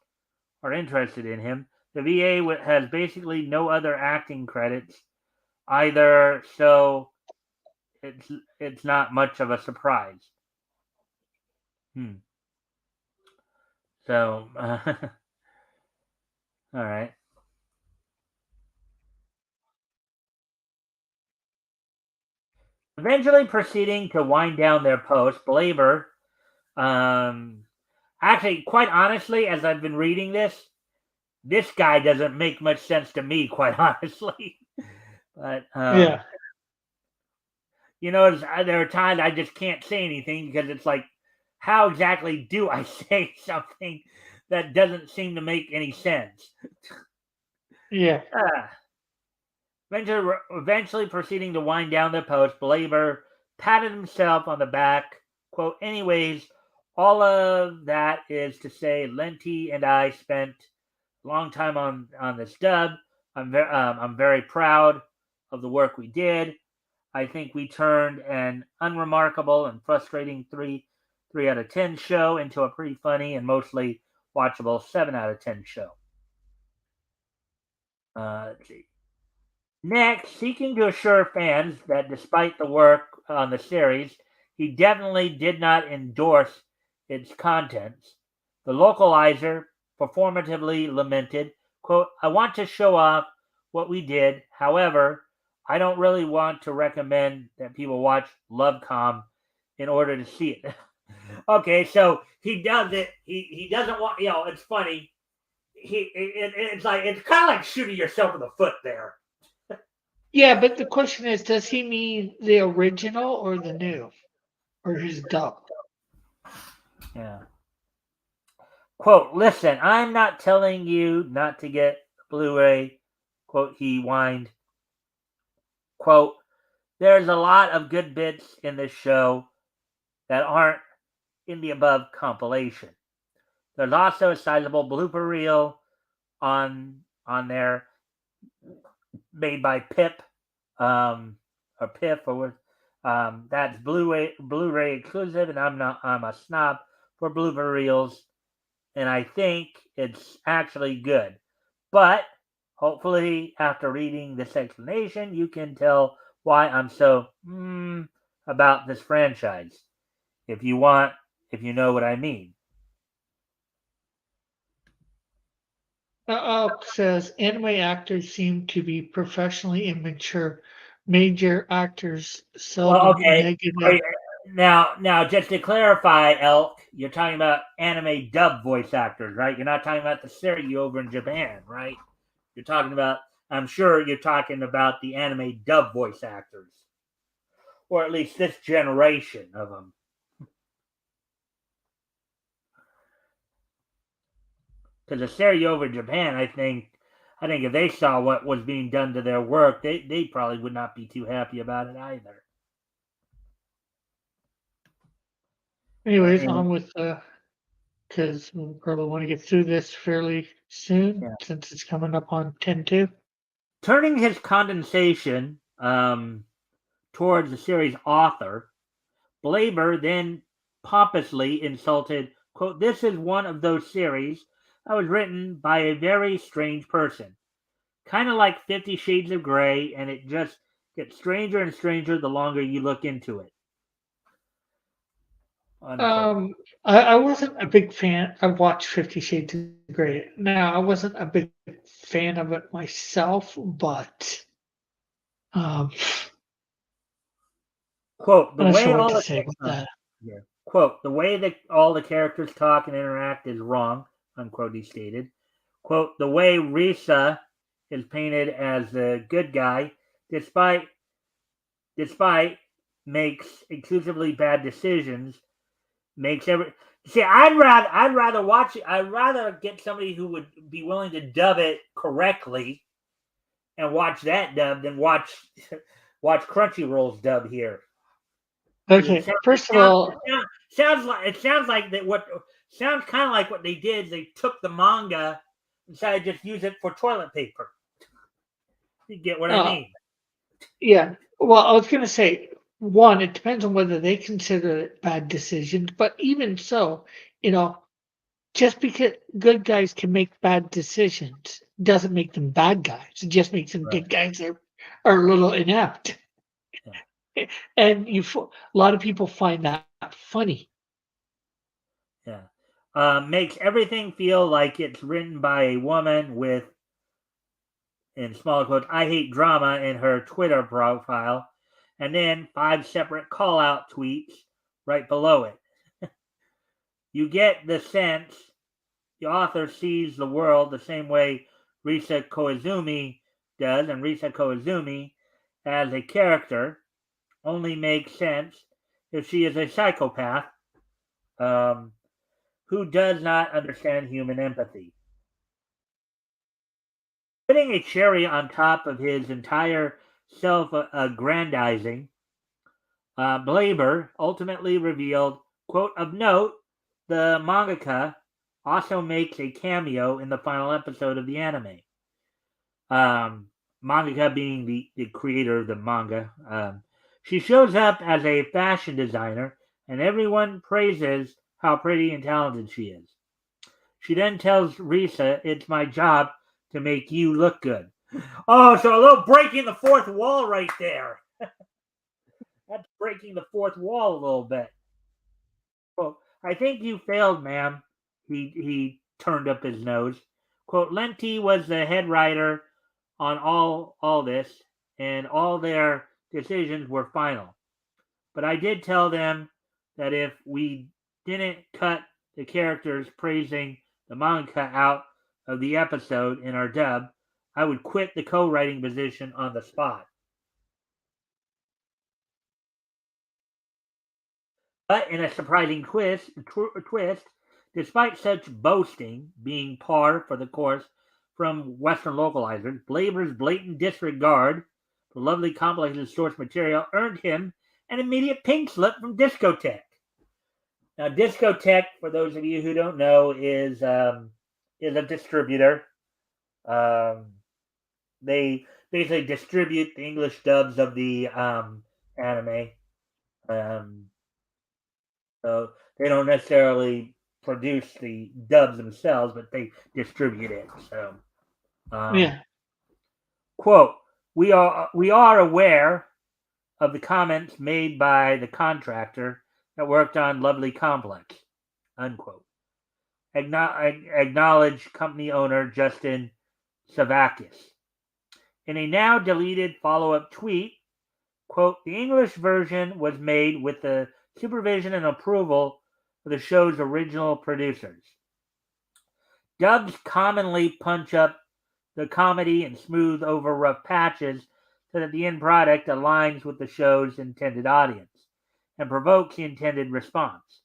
are interested in him. The VA has basically no other acting credits either, so it's not much of a surprise. Hmm. So, all right. Eventually proceeding to wind down their post, Blaber, um, actually, quite honestly, as I've been reading this guy doesn't make much sense to me, quite honestly. But Yeah. there are times I just can't say anything because it's like, how exactly do I say something that doesn't seem to make any sense? Yeah. Ah. Eventually proceeding to wind down the post, Blaber patted himself on the back. Quote, anyways, all of that is to say, Lenti and I spent a long time on this dub. I'm very proud of the work we did. I think we turned an unremarkable and frustrating three out of 10 show into a pretty funny and mostly watchable 7 out of 10 show. Let's see. Next, seeking to assure fans that despite the work on the series, he definitely did not endorse its contents, the localizer performatively lamented, quote, I want to show off what we did. However, I don't really want to recommend that people watch Lovecom in order to see it. Okay, so he does it. He doesn't want, it's funny. It's like, it's kind of like shooting yourself in the foot there. Yeah, but the question is, does he mean the original or the new? Or his dub? Yeah. Quote, listen, I'm not telling you not to get Blu-ray, quote, he whined. Quote, there's a lot of good bits in this show that aren't in the above compilation. There's also a sizable blooper reel on there made by Pip, or Piff, or what. That's Blu-ray exclusive, and I'm a snob for blooper reels, and I think it's actually good. But hopefully, after reading this explanation, you can tell why I'm so about this franchise. If you want, if you know what I mean. Says anime actors seem to be professionally immature. Major actors Well, seldom okay. negative. Now, just to clarify, Elk, you're talking about anime dub voice actors, right? You're not talking about the series over in Japan, right? You're talking about. I'm sure you're talking about the anime dub voice actors, or at least this generation of them. Because the series over in Japan, I think if they saw what was being done to their work, they probably would not be too happy about it either. But Anyways, anyway, on with because we'll probably want to get through this fairly soon yeah. since it's coming up on 10-2. Turning his condensation towards the series author, Blaber then pompously insulted, quote, this is one of those series that was written by a very strange person. Kind of like 50 Shades of Grey, and it just gets stranger and stranger the longer you look into it. Unquote. I wasn't a big fan. I watched 50 Shades of Grey. Now, I wasn't a big fan of it myself, but um, Quote, the I'm not way sure what all to the say about that. yeah. Quote, the way that all the characters talk and interact is wrong, unquote, he stated. Quote, the way Risa is painted as the good guy, despite despite makes exclusively bad decisions, makes every see. I'd rather watch it. I'd rather get somebody who would be willing to dub it correctly and watch that dub than watch Crunchyroll's dub here. Because Okay, first of all, it sounds like that what sounds kind of like what they did. They took the manga and decided to just use it for toilet paper. You get what I uh, mean? yeah. Well, I was going to say, one, it depends on whether they consider it bad decisions, but even so, you know, just because good guys can make bad decisions doesn't make them bad guys. It just makes them Right. good guys that are a little inept. Yeah. And a lot of people find that funny. Yeah. Makes everything feel like it's written by a woman with, in small quotes, I hate drama in her Twitter profile, and then 5 separate call out tweets right below it. You get the sense the author sees the world the same way Risa Koizumi does, and Risa Koizumi, as a character, only makes sense if she is a psychopath um, who does not understand human empathy. Putting a cherry on top of his entire self aggrandizing, Blaber ultimately revealed, quote, of note, the mangaka also makes a cameo in the final episode of the anime. Um, Mangaka being the creator of the manga. She shows up as a fashion designer, and everyone praises how pretty and talented she is. She then tells Risa, it's my job to make you look good. Oh, so a little breaking the fourth wall right there. That's breaking the fourth wall a little bit. Quote, I think you failed, ma'am. He turned up his nose. Quote, Lenti was the head writer on all this, and all their decisions were final. But I did tell them that if we didn't cut the characters praising the manga out of the episode in our dub, I would quit the co-writing position on the spot. But in a surprising twist, despite such boasting being par for the course from Western localizers, Blaber's blatant disregard for Lovely Complex's source material earned him an immediate pink slip from Discotek. Now, Discotek, for those of you who don't know, is a distributor. Um, they basically distribute the English dubs of the anime. Um, So they don't necessarily produce the dubs themselves, but they distribute it. So, um, Yeah. quote: we are aware of the comments made by the contractor that worked on Lovely Complex. Unquote. Acknowledged company owner Justin Savakis. In a now deleted follow-up tweet, quote, the English version was made with the supervision and approval of the show's original producers. Dubs commonly punch up the comedy and smooth over rough patches so that the end product aligns with the show's intended audience and provokes the intended response.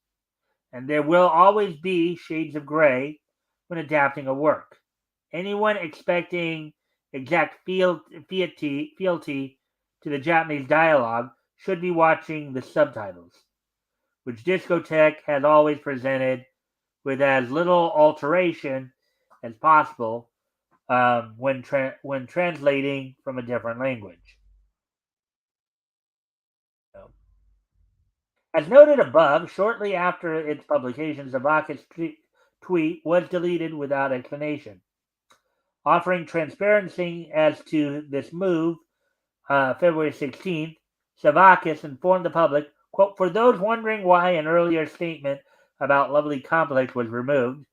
And there will always be shades of gray when adapting a work. Anyone expecting exact fealty to the Japanese dialogue should be watching the subtitles, which Discotek has always presented with as little alteration as possible when translating from a different language. So, as noted above, shortly after its publication, Zavaka's tweet was deleted without explanation. Offering transparency as to this move, February 16th, Savakis informed the public, quote, for those wondering why an earlier statement about Lovely Complex was removed,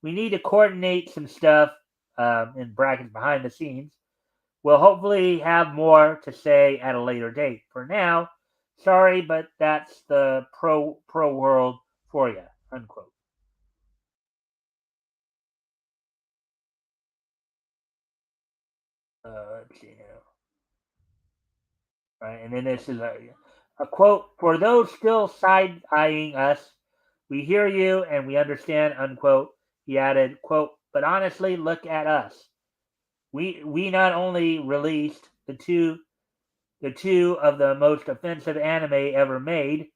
we need to coordinate some stuff, in brackets behind the scenes. We'll hopefully have more to say at a later date. For now, sorry, but that's the pro world for you, unquote. Let's see here. Right, and then this is a quote for those still side eyeing us. We hear you and we understand, unquote. He added, quote, but honestly, look at us. We not only released the two of the most offensive anime ever made,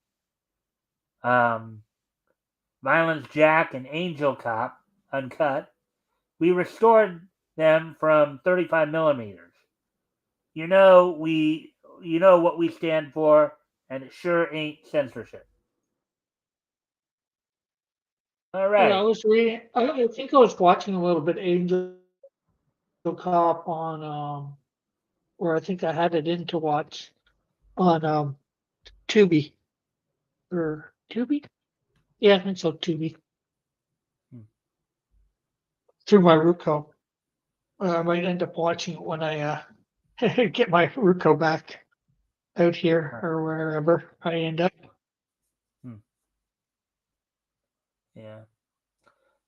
um, Violence Jack and Angel Cop, uncut. We restored them from 35 millimeters. You know what we stand for, and it sure ain't censorship. All Yeah, I right. was reading. I think I was watching a little bit Angel Cop on, or I think I had it in to watch on Tubi or Tubi. Yeah, I think so. Tubi Hmm. through my Ruko. I might end up watching it when I get my Ruko back. out here or wherever I end up. Hmm. Yeah.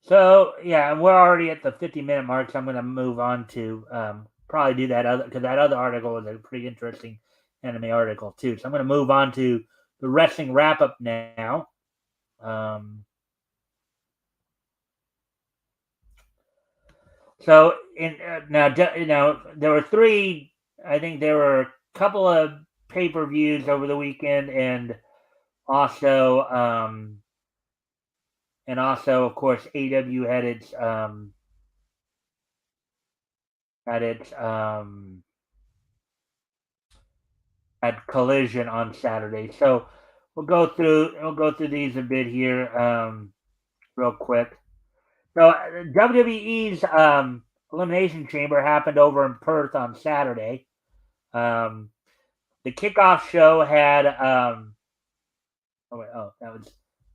So yeah, and we're already at the 50-minute mark, so I'm going to move on to probably do that other because that other article was a pretty interesting anime article too. So I'm going to move on to the wrestling wrap up now. Um, so now there were three. I think there were a couple of pay-per-views over the weekend, also um, also of course AW had its at Collision on Saturday. So we'll go through these a bit here real quick. So WWE's Elimination Chamber happened over in Perth on Saturday. Um, the kickoff show had oh wait, oh that was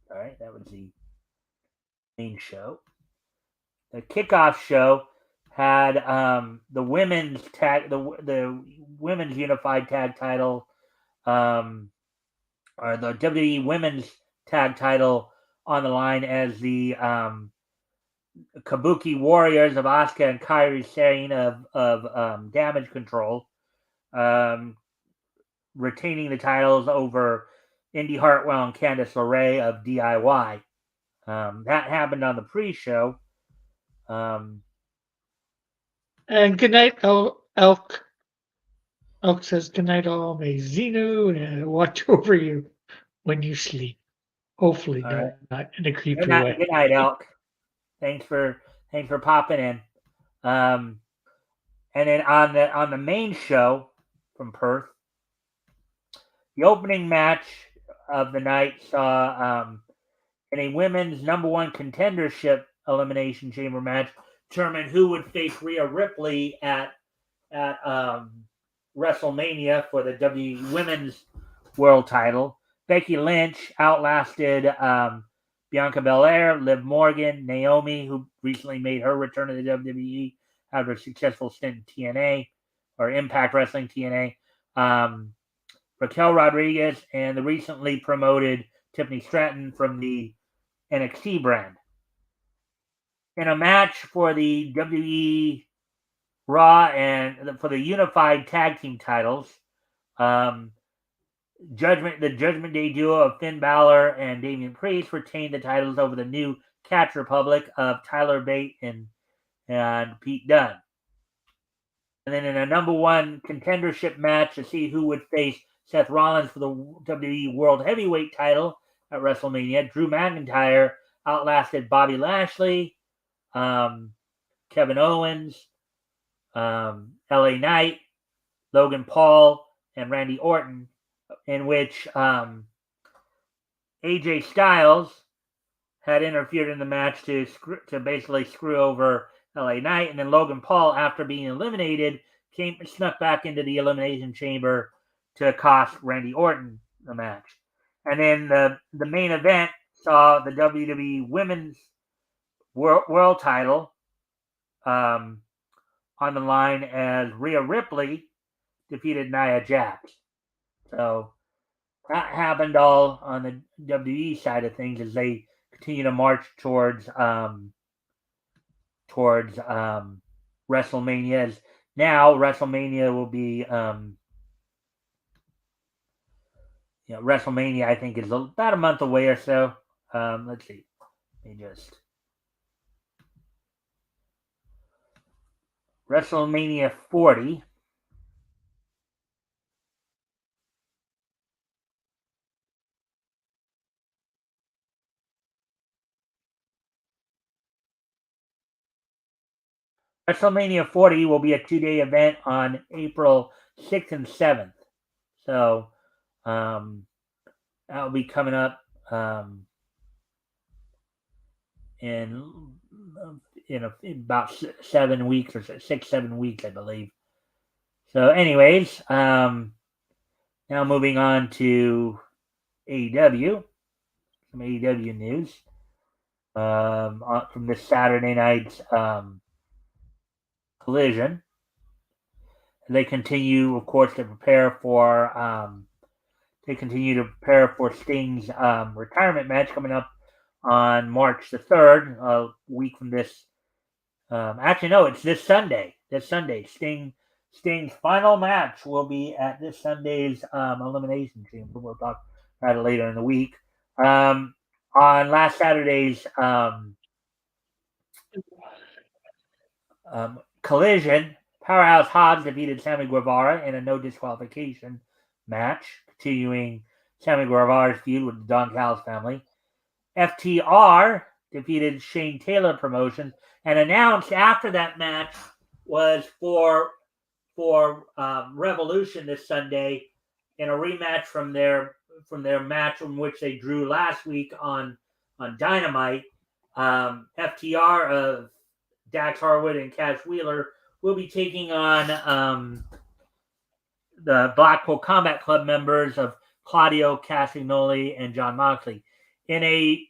all right, that was the main show. The kickoff show had the women's unified tag title um, or the WWE Women's Tag Title on the line as the Kabuki Warriors of Asuka and Kairi Sane of Damage Control, um, retaining the titles over Indy Hartwell and Candice LeRae of DIY. That happened on the pre-show. Um, And good night, Elk. Elk says good night, all may Xenu, and watch over you when you sleep. Hopefully all right. not in a creepy way. Good night, Elk. Thanks for popping in. Um, and then on the main show from Perth, the opening match of the night saw in a women's number one contendership elimination chamber match determine who would face Rhea Ripley at WrestleMania for the WWE Women's World Title. Becky Lynch outlasted Bianca Belair, Liv Morgan, Naomi, who recently made her return to the WWE after a successful stint in TNA or Impact Wrestling TNA. Raquel Rodriguez and the recently promoted Tiffany Stratton from the NXT brand. In a match for the WWE Raw and for the unified tag team titles, um, the Judgment Day duo of Finn Balor and Damian Priest retained the titles over the new Catch Republic of Tyler Bate and Pete Dunne. And then in a number one contendership match to see who would face Seth Rollins for the WWE World Heavyweight title at WrestleMania, Drew McIntyre outlasted Bobby Lashley, Kevin Owens, LA Knight, Logan Paul, and Randy Orton, in which AJ Styles had interfered in the match to basically screw over LA Knight, and then Logan Paul, after being eliminated, snuck back into the Elimination Chamber to cost Randy Orton the match. And then the main event saw the WWE Women's World Title on the line as Rhea Ripley defeated Nia Jax. So that happened all on the WWE side of things as they continue to march towards WrestleMania. As now WrestleMania will be WrestleMania I think is about a month away or so. Let's see, let me just WrestleMania 40. WrestleMania 40 will be a 2-day event on April 6th and 7th. So that'll be coming up in about 7 weeks or 6-7 weeks, I believe. So, anyways, now moving on to AEW, some AEW news from this Saturday night's Collision. They continue, of course, to prepare for Sting's retirement match coming up on March the 3rd, a week from this. Actually, no, it's this Sunday. This Sunday, Sting's final match will be at this Sunday's Elimination Chamber. We'll talk about it later in the week. On last Saturday's Collision, Powerhouse Hobbs defeated Sammy Guevara in a no disqualification match, continuing Sammy Guevara's feud with the Don Callis family. FTR defeated Shane Taylor Promotions, and announced after that match was for Revolution this Sunday in a rematch from their match in which they drew last week on Dynamite. FTR of Dax Harwood and Cash Wheeler will be taking on the Blackpool Combat Club members of Claudio Castagnoli and John Moxley okay,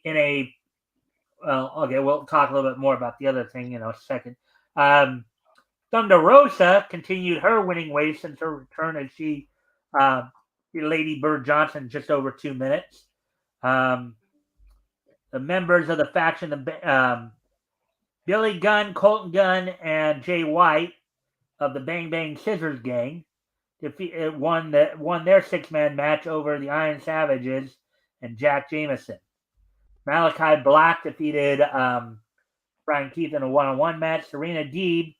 we'll talk a little bit more about the other thing in a second. Thunder Rosa continued her winning ways since her return as she Lady Bird Johnson just over 2 minutes. The members of the faction, Billy Gunn, Colton Gunn, and Jay White of the Bang Bang Scissors Gang won their 6-man match over the Iron Savages and Jack Jameson. Malachi Black defeated Brian Keith in a one-on-one match. Serena Deeb,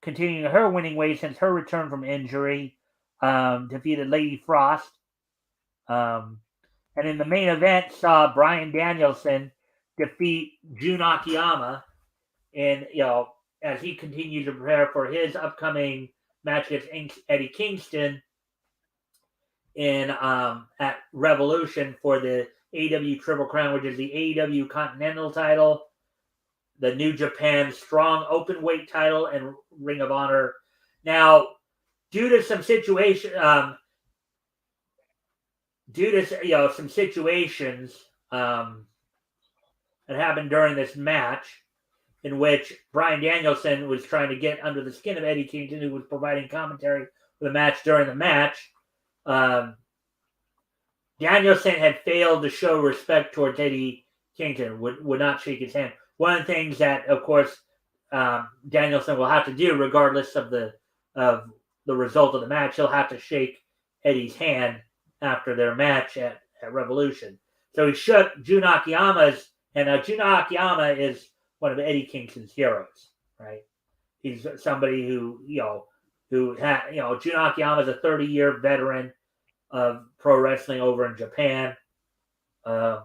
continuing her winning ways since her return from injury, defeated Lady Frost. And in the main event, saw Bryan Danielson defeat Jun Akiyama, and as he continues to prepare for his upcoming match against Eddie Kingston in at Revolution for the AEW Triple Crown, which is the AEW Continental title, the New Japan Strong Openweight title, and Ring of Honor. Now, due to some situations that happened during this match, in which Bryan Danielson was trying to get under the skin of Eddie Kingston, who was providing commentary for the match during the match. Danielson had failed to show respect towards Eddie Kingston, would not shake his hand. One of the things that, of course, Danielson will have to do, regardless of the result of the match, he'll have to shake Eddie's hand after their match at Revolution. So he shook Jun Akiyama's, and Jun Akiyama is one of Eddie Kingston's heroes, right? He's somebody who Jun Akiyama is a 30-year veteran of pro wrestling over in Japan. So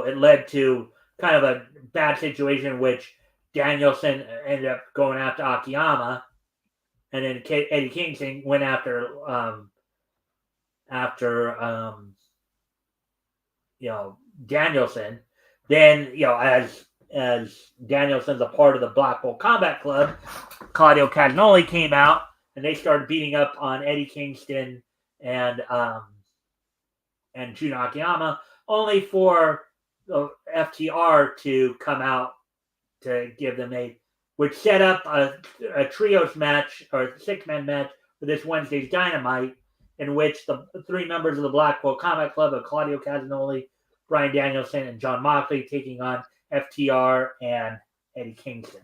it led to kind of a bad situation in which Danielson ended up going after Akiyama, and then Eddie Kingston went after Danielson. Then as Danielson's a part of the Blackpool Combat Club, Claudio Castagnoli came out and they started beating up on Eddie Kingston and Jun Akiyama, only for the FTR to come out to give them which set up a trios match or 6-man match for this Wednesday's Dynamite, in which the 3 members of the Blackpool Combat Club of Claudio Castagnoli, Bryan Danielson, and John Moxley taking on FTR and Eddie Kingston.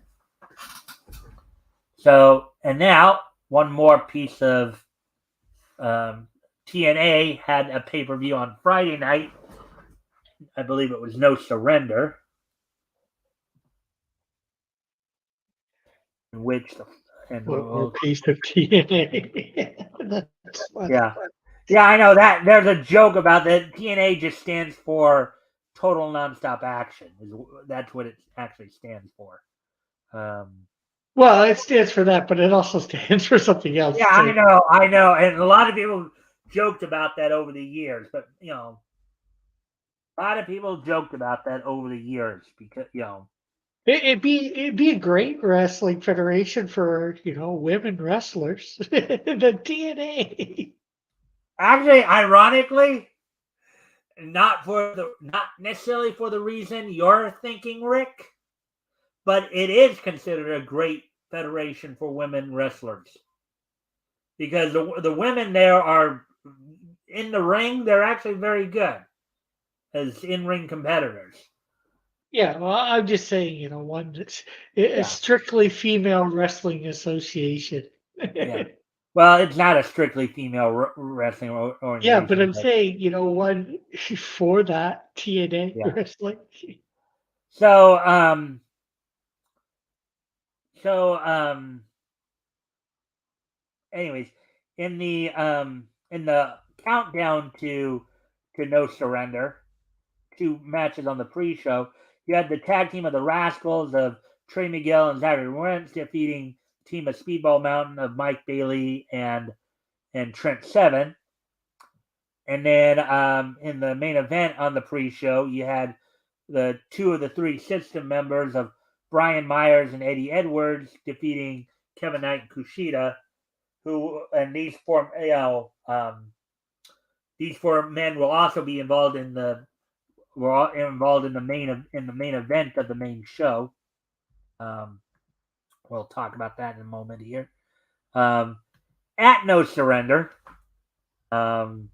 So, and now one more piece of TNA had a pay-per-view on Friday night. I believe it was No Surrender, in which a piece of TNA. Yeah, I know that. There's a joke about that. TNA just stands for Total Nonstop Action. That's what it actually stands for. Well, it stands for that, but it also stands for something else. Yeah, too. I know, and a lot of people joked about that over the years. But a lot of people joked about that over the years because it'd be a great wrestling federation for women wrestlers. The TNA. Actually, ironically, not necessarily for the reason you're thinking, Rick, but it is considered a great federation for women wrestlers. because the women there are in the ring. They're actually very good as in ring competitors. Yeah, well, I'm just saying, one that's a Yeah, strictly female wrestling association. yeah. Well, it's not a strictly female wrestling Yeah, but organization, I'm but saying, one for that TNA yeah. wrestling. So, so, anyways, in the countdown to No Surrender, two matches on the pre-show, you had the tag team of the Rascals of Trey Miguel and Zachary Wentz defeating team of Speedball Mountain of Mike Bailey and Trent Seven. And then in the main event on the pre-show, you had the two of the three system members of Brian Myers and Eddie Edwards defeating Kevin Knight and Kushida, who and these four men will also be involved in the were involved in the main event of the main show. Um, we'll talk about that in a moment here. Um, at No Surrender, um,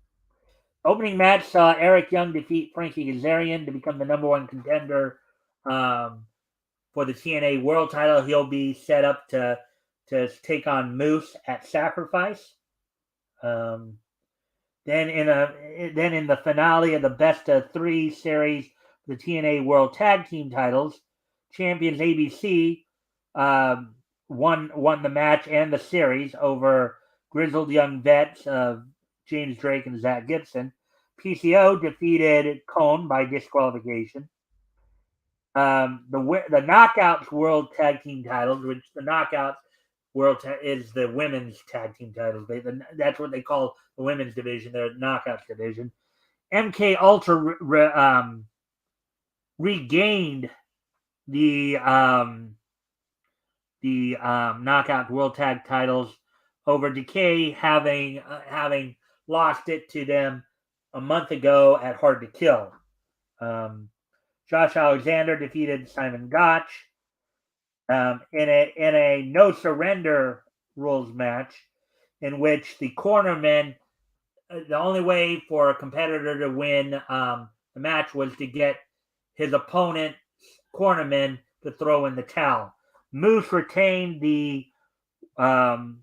opening match saw Eric Young defeat Frankie Kazarian to become the number one contender um, for the TNA World Title. He'll be set up to take on Moose at Sacrifice. Um, then in the finale of the best of three series, the TNA World Tag Team titles, champions ABC won the match and the series over grizzled young vets of James Drake and Zach Gibson. PCO defeated Cone by disqualification. The Knockouts World Tag Team titles, which the Knockouts is the women's tag team titles. That's what they call the women's division, their Knockouts division. MK Ultra regained the Knockout World Tag titles over Decay, having lost it to them a month ago at Hard to Kill. Josh Alexander defeated Simon Gotch in a no surrender rules match, in which the cornermen, the only way for a competitor to win the match was to get his opponent's cornermen to throw in the towel. Moose retained um,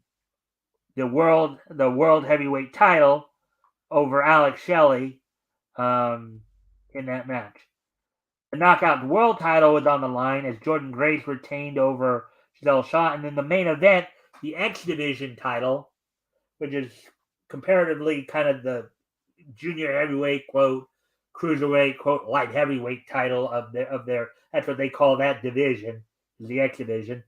the world heavyweight title over Alex Shelley in that match. The Knockout World title was on the line as Jordan Grace retained over Giselle Shaw. And in the main event, the X Division title, which is comparatively kind of the junior heavyweight, quote, cruiserweight, quote, light heavyweight title of their that's what they call that division, is the X Division.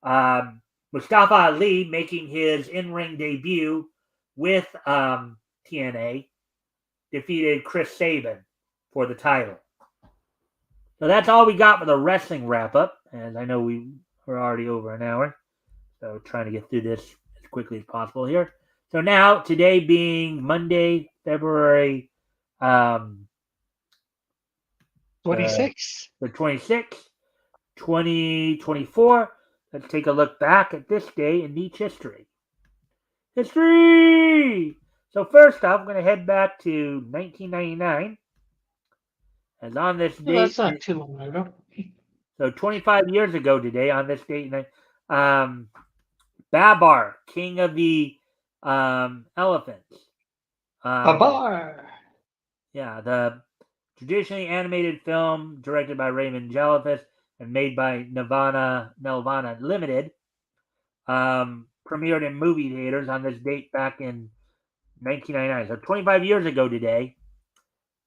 Mustafa Ali making his in-ring debut with TNA defeated Chris Sabin for the title. So that's all we got for the wrestling wrap up. And I know we're already over an hour. So trying to get through this as quickly as possible here. So now, today being Monday, February 26. The 26th, 2024. Let's take a look back at this day in Nietzsche history. History! So first off, I'm going to head back to 1999. As on this Well, date, that's not too long ago. so 25 years ago today, on this date, Babar, king of the elephants. A bar. Yeah, the traditionally animated film directed by Raymond Jellyfish and made by Nelvana Limited, premiered in movie theaters on this date back in 1999. So 25 years ago today,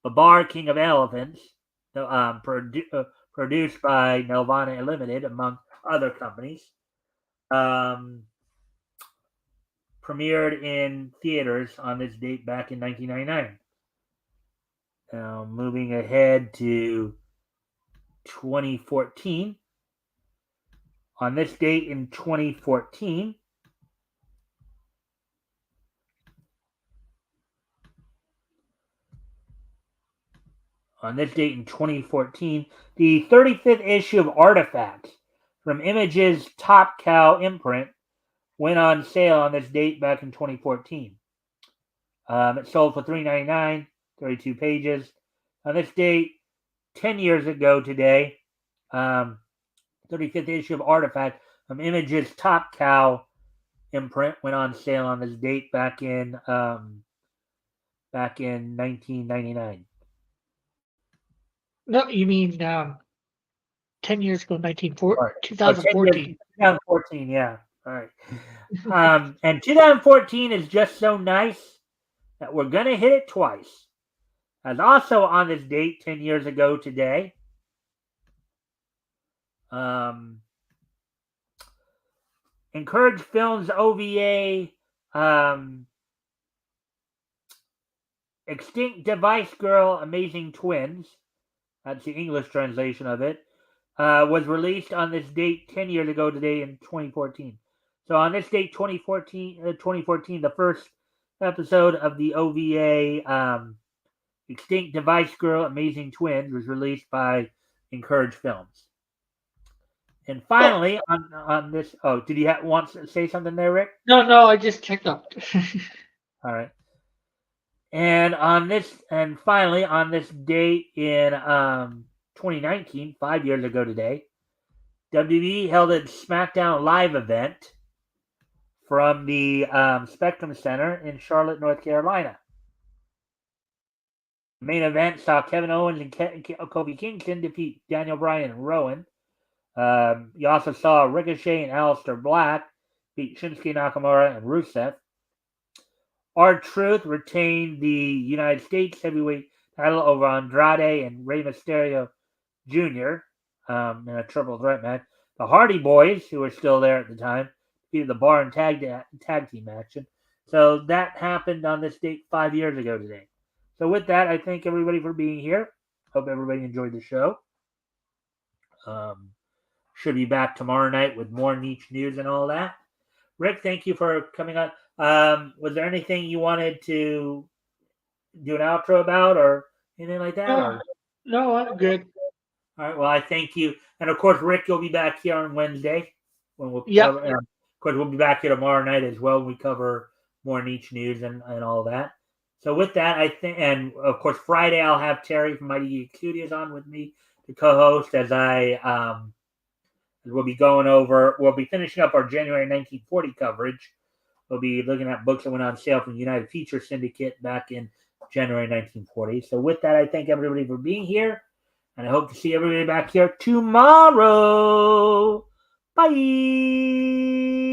Babar, King of Elephants, produced by Nelvana Limited, among other companies, um, premiered in theaters on this date back in 1999. Now, moving ahead to 2014. On this date in 2014, the 35th issue of Artifacts from Image's Top Cow imprint went on sale on this date back in 2014. It sold for $3.99, 32 pages. On this date, 10 years ago today, 35th issue of Artifact from Image's Top Cow imprint went on sale on this date back in 1999. No, you mean 10 years ago, Right. Oh, 10 years, 2014. 2014, yeah. All right. And 2014 is just so nice that we're going to hit it twice. As also on this date, 10 years ago today, um, Encourage Films OVA Extinct Device Girl Amazing Twins, that's the English translation of it, was released on this date 10 years ago today in 2014. So on this date, 2014, the first episode of the OVA Extinct Device Girl Amazing Twins was released by Encourage Films. And Well, finally, on this, oh, did you want to say something there, Rick? no, I just checked out. All right. And finally, on this date in 2019, 5 years ago today, WWE held a SmackDown Live event from the Spectrum Center in Charlotte, North Carolina. The main event saw Kevin Owens and Kofi Kingston defeat Daniel Bryan and Rowan. You also saw Ricochet and Aleister Black beat Shinsuke Nakamura and Rusev. R-Truth retained the United States heavyweight title over Andrade and Rey Mysterio Jr. In a triple threat match. The Hardy Boys, who were still there at the time, defeated the Bar and tag team action. So that happened on this date 5 years ago today. So with that, I thank everybody for being here. Hope everybody enjoyed the show. Should be back tomorrow night with more niche news and all that. Rick, thank you for coming on. Was there anything you wanted to do an outro about or anything like that? No, I'm good. All right. Well, I thank you, and of course, Rick, you'll be back here on Wednesday when we'll Yep. cover. Of course, we'll be back here tomorrow night as well when we cover more niche news and all that. So with that, I think, and of course, Friday I'll have Terry from Mighty Geek Studios on with me to co-host as we'll be going over. We'll be finishing up our January 1940 coverage. We'll be looking at books that went on sale from the United Feature Syndicate back in January 1940. So with that, I thank everybody for being here, and I hope to see everybody back here tomorrow. Bye.